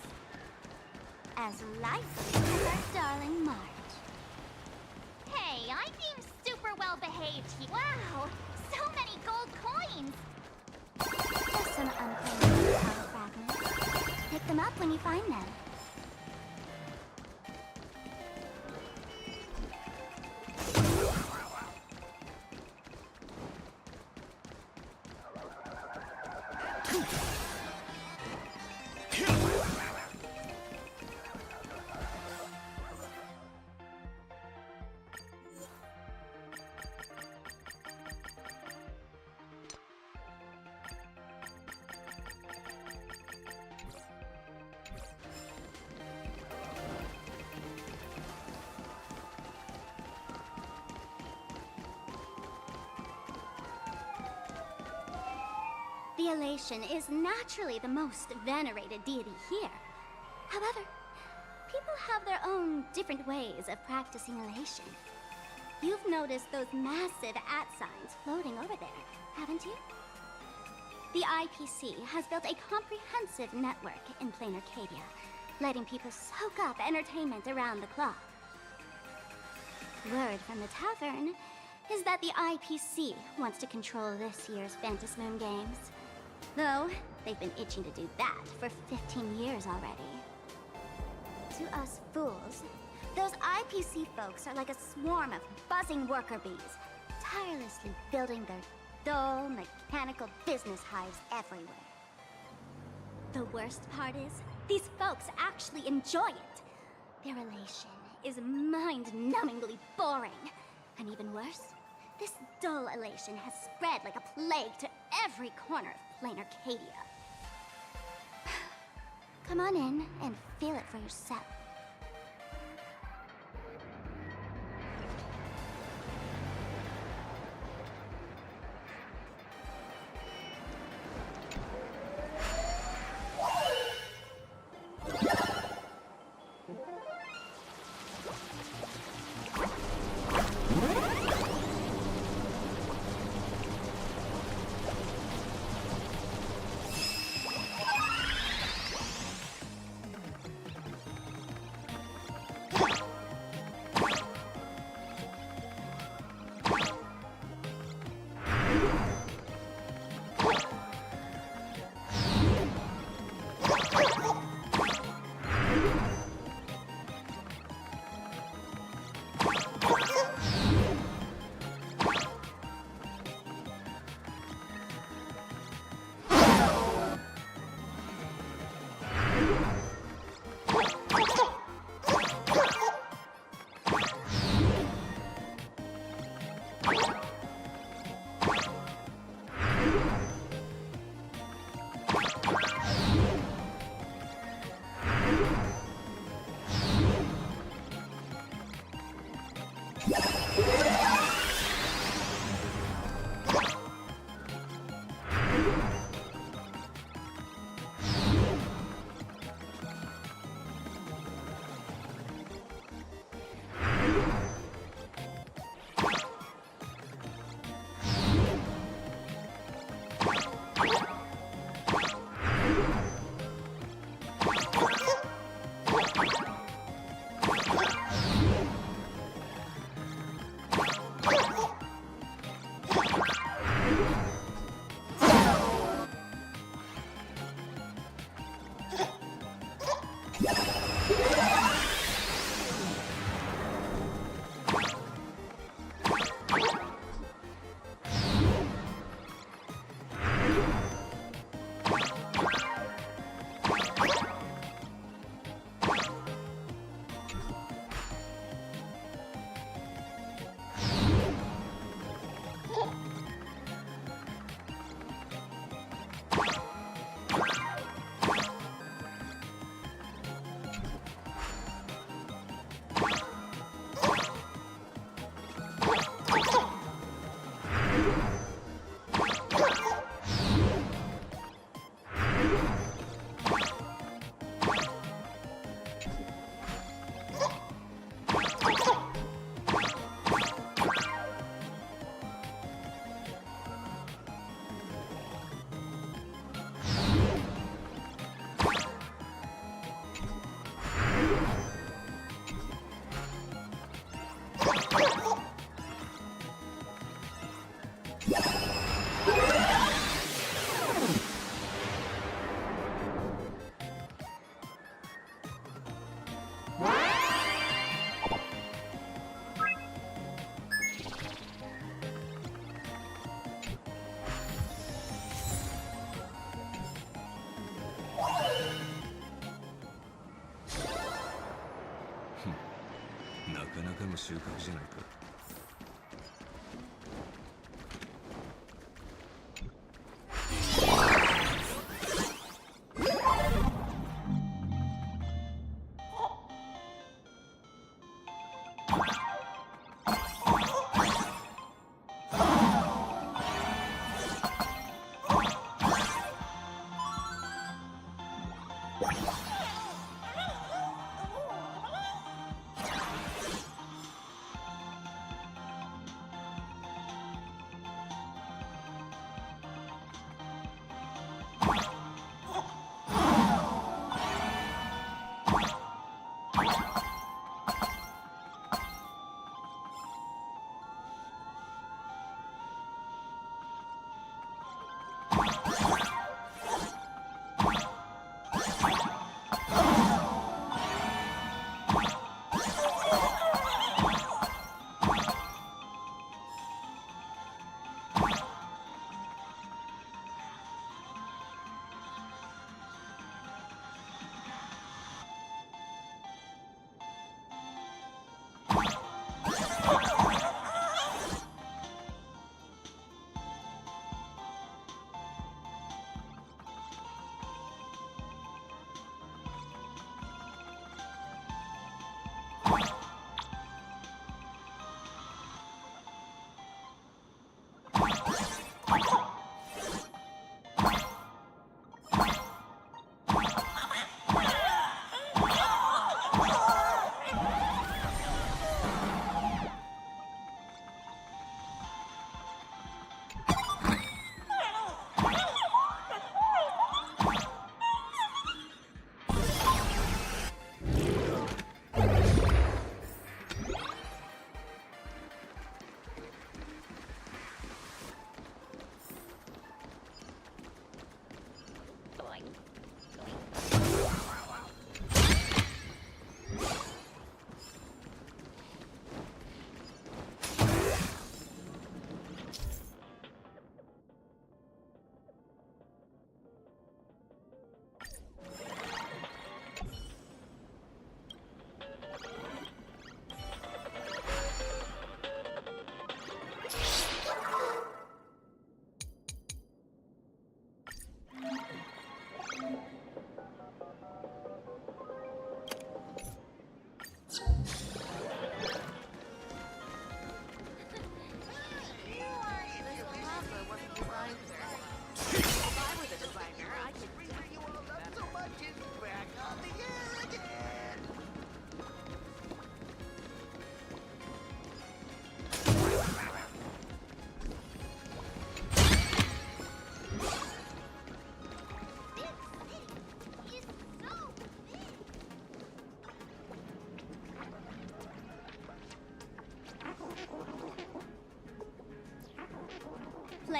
As lively as our darling March. Hey, I'm being super well behaved here. Wow, so many gold coins. Just some unclaimed power fragments. Pick them up when you find them. The Elation is naturally the most venerated deity here. However, people have their own different ways of practicing Elation. You've noticed those massive @signs floating over there, haven't you? The IPC has built a comprehensive network in plain Arcadia, letting people soak up entertainment around the clock. Word from the tavern is that the IPC wants to control this year's Phantasmoon Games. Though, they've been itching to do that for 15 years already. To us fools, those IPC folks are like a swarm of buzzing worker bees, tirelessly building their dull, mechanical business hives everywhere. The worst part is, these folks actually enjoy it. Their Elation is mind-numbingly boring. And even worse, this dull Elation has spread like a plague to every corner of plain Arcadia. Come on in and feel it for yourself. なかなかの収穫じゃないか。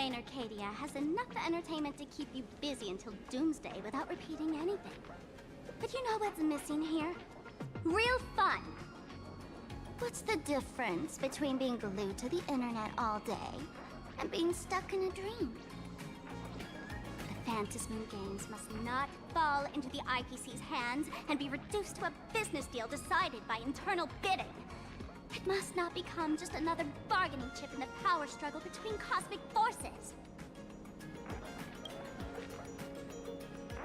Plain Arcadia has enough entertainment to keep you busy until doomsday without repeating anything. But you know what's missing here? Real fun! What's the difference between being glued to the internet all day and being stuck in a dream? The Phantasmoon Games must not fall into the IPC's hands and be reduced to a business deal decided by internal bidding. It must not become just another bargaining chip in the power struggle between cosmic forces.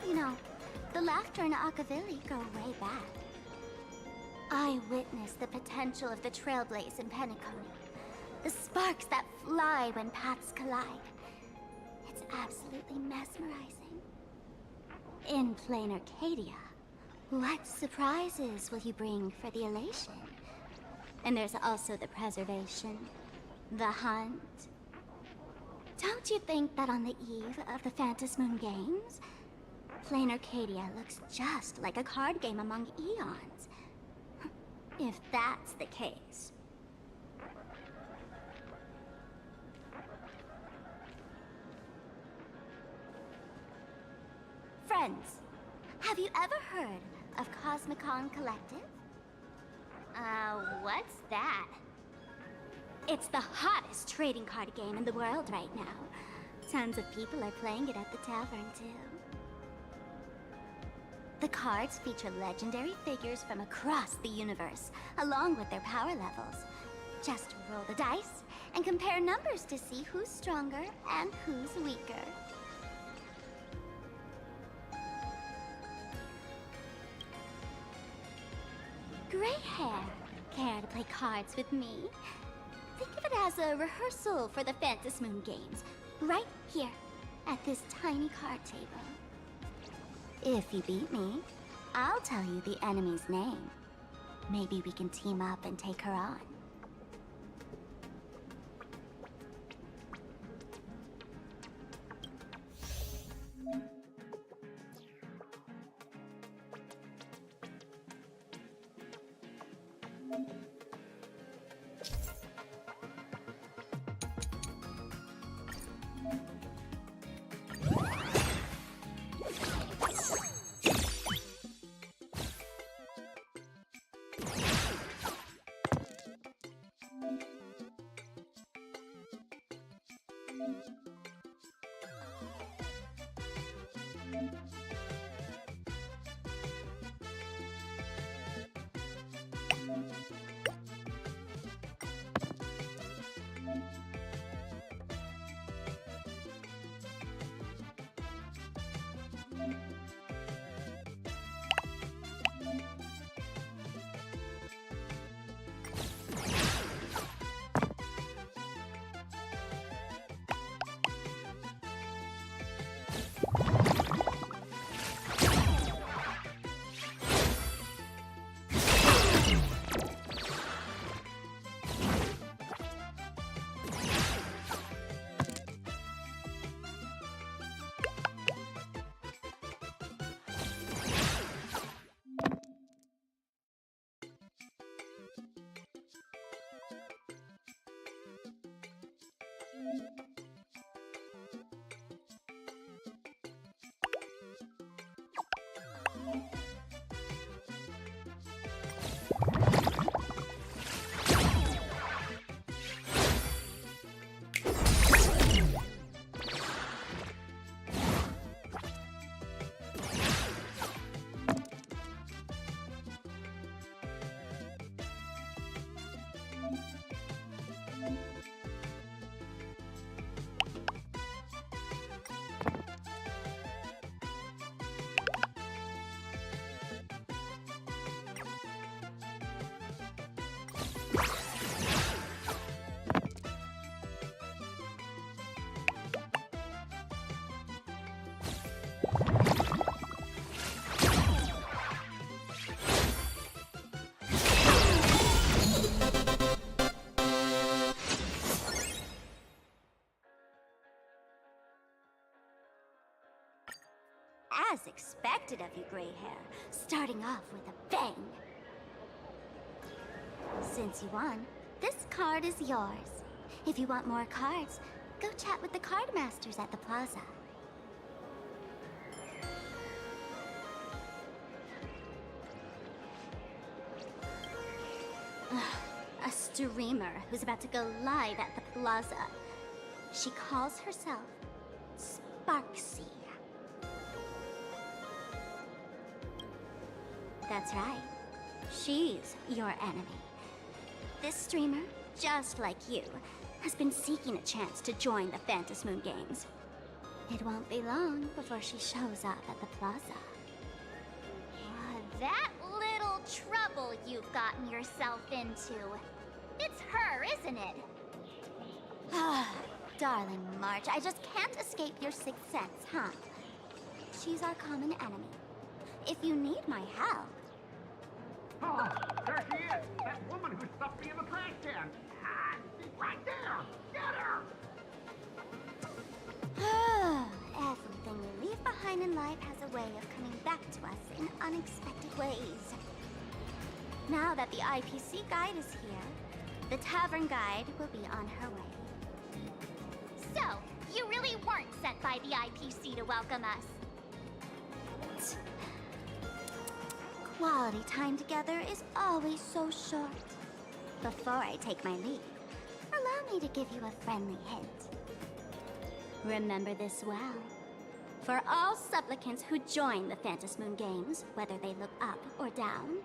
You know, the laughter in Akavili go way back. I witnessed the potential of the Trailblaze in Penacony. The sparks that fly when paths collide. It's absolutely mesmerizing. In Plain Arcadia, what surprises will you bring for the elation? And there's also the preservation, the hunt. Don't you think that on the eve of the Phantasmoon Games, Plain Arcadia looks just like a card game among eons? If that's the case. Friends, have you ever heard of Cosmicon Collective? What's that? It's the hottest trading card game in the world right now. Tons of people are playing it at the tavern, too. The cards feature legendary figures from across the universe, along with their power levels. Just roll the dice and compare numbers to see who's stronger and who's weaker. Gray hair, care to play cards with me? Think of it as a rehearsal for the Phantasmoon Games, right here, at this tiny card table. If you beat me, I'll tell you the enemy's name. Maybe we can team up and take her on. As expected of you, Gray Hair, starting off with a bang. Since you won, this card is yours. If you want more cards, Go chat with the card masters at the plaza. A streamer who's about to go live at the plaza. She calls herself Sparxie. That's right. She's your enemy. This streamer, just like you, has been seeking a chance to join the Phantom Moon Games. It won't be long before she shows up at the plaza. That little trouble you've gotten yourself into. It's her, isn't it? Ah, darling March, I just can't escape your sixth sense, huh? She's our common enemy. If you need my help... Oh, there she is! That woman who stuffed me in the trash can! Ah, she's right there! Get her! Everything we leave behind in life has a way of coming back to us in unexpected ways. Now that the IPC guide is here, the tavern guide will be on her way. So, you really weren't sent by the IPC to welcome us? Quality time together is always so short. Before I take my leave, allow me to give you a friendly hint. Remember this well. For all supplicants who join the Phantom Moon Games, whether they look up or down,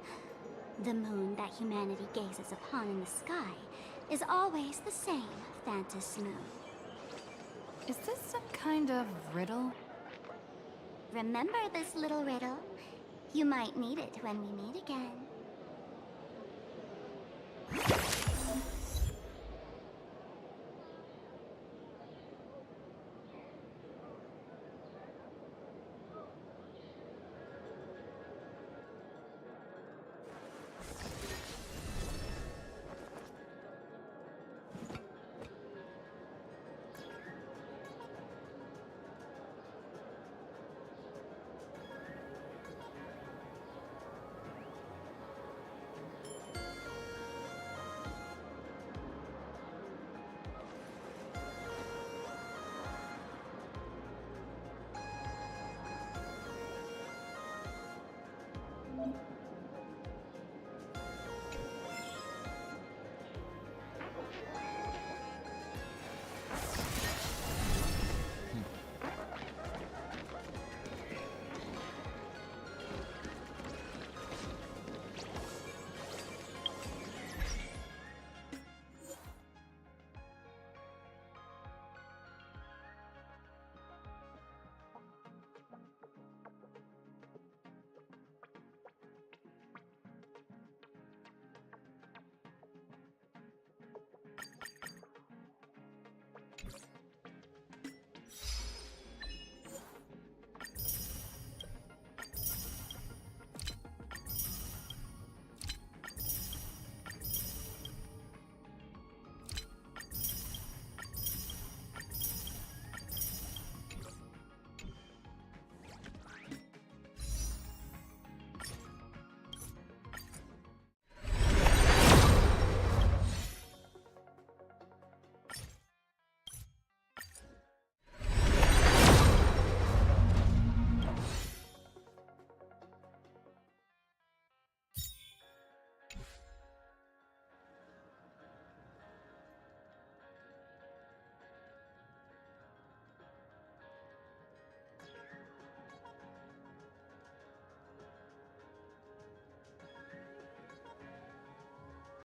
the moon that humanity gazes upon in the sky is always the same Phantom Moon. Is this some kind of riddle? Remember this little riddle? You might need it when we meet again.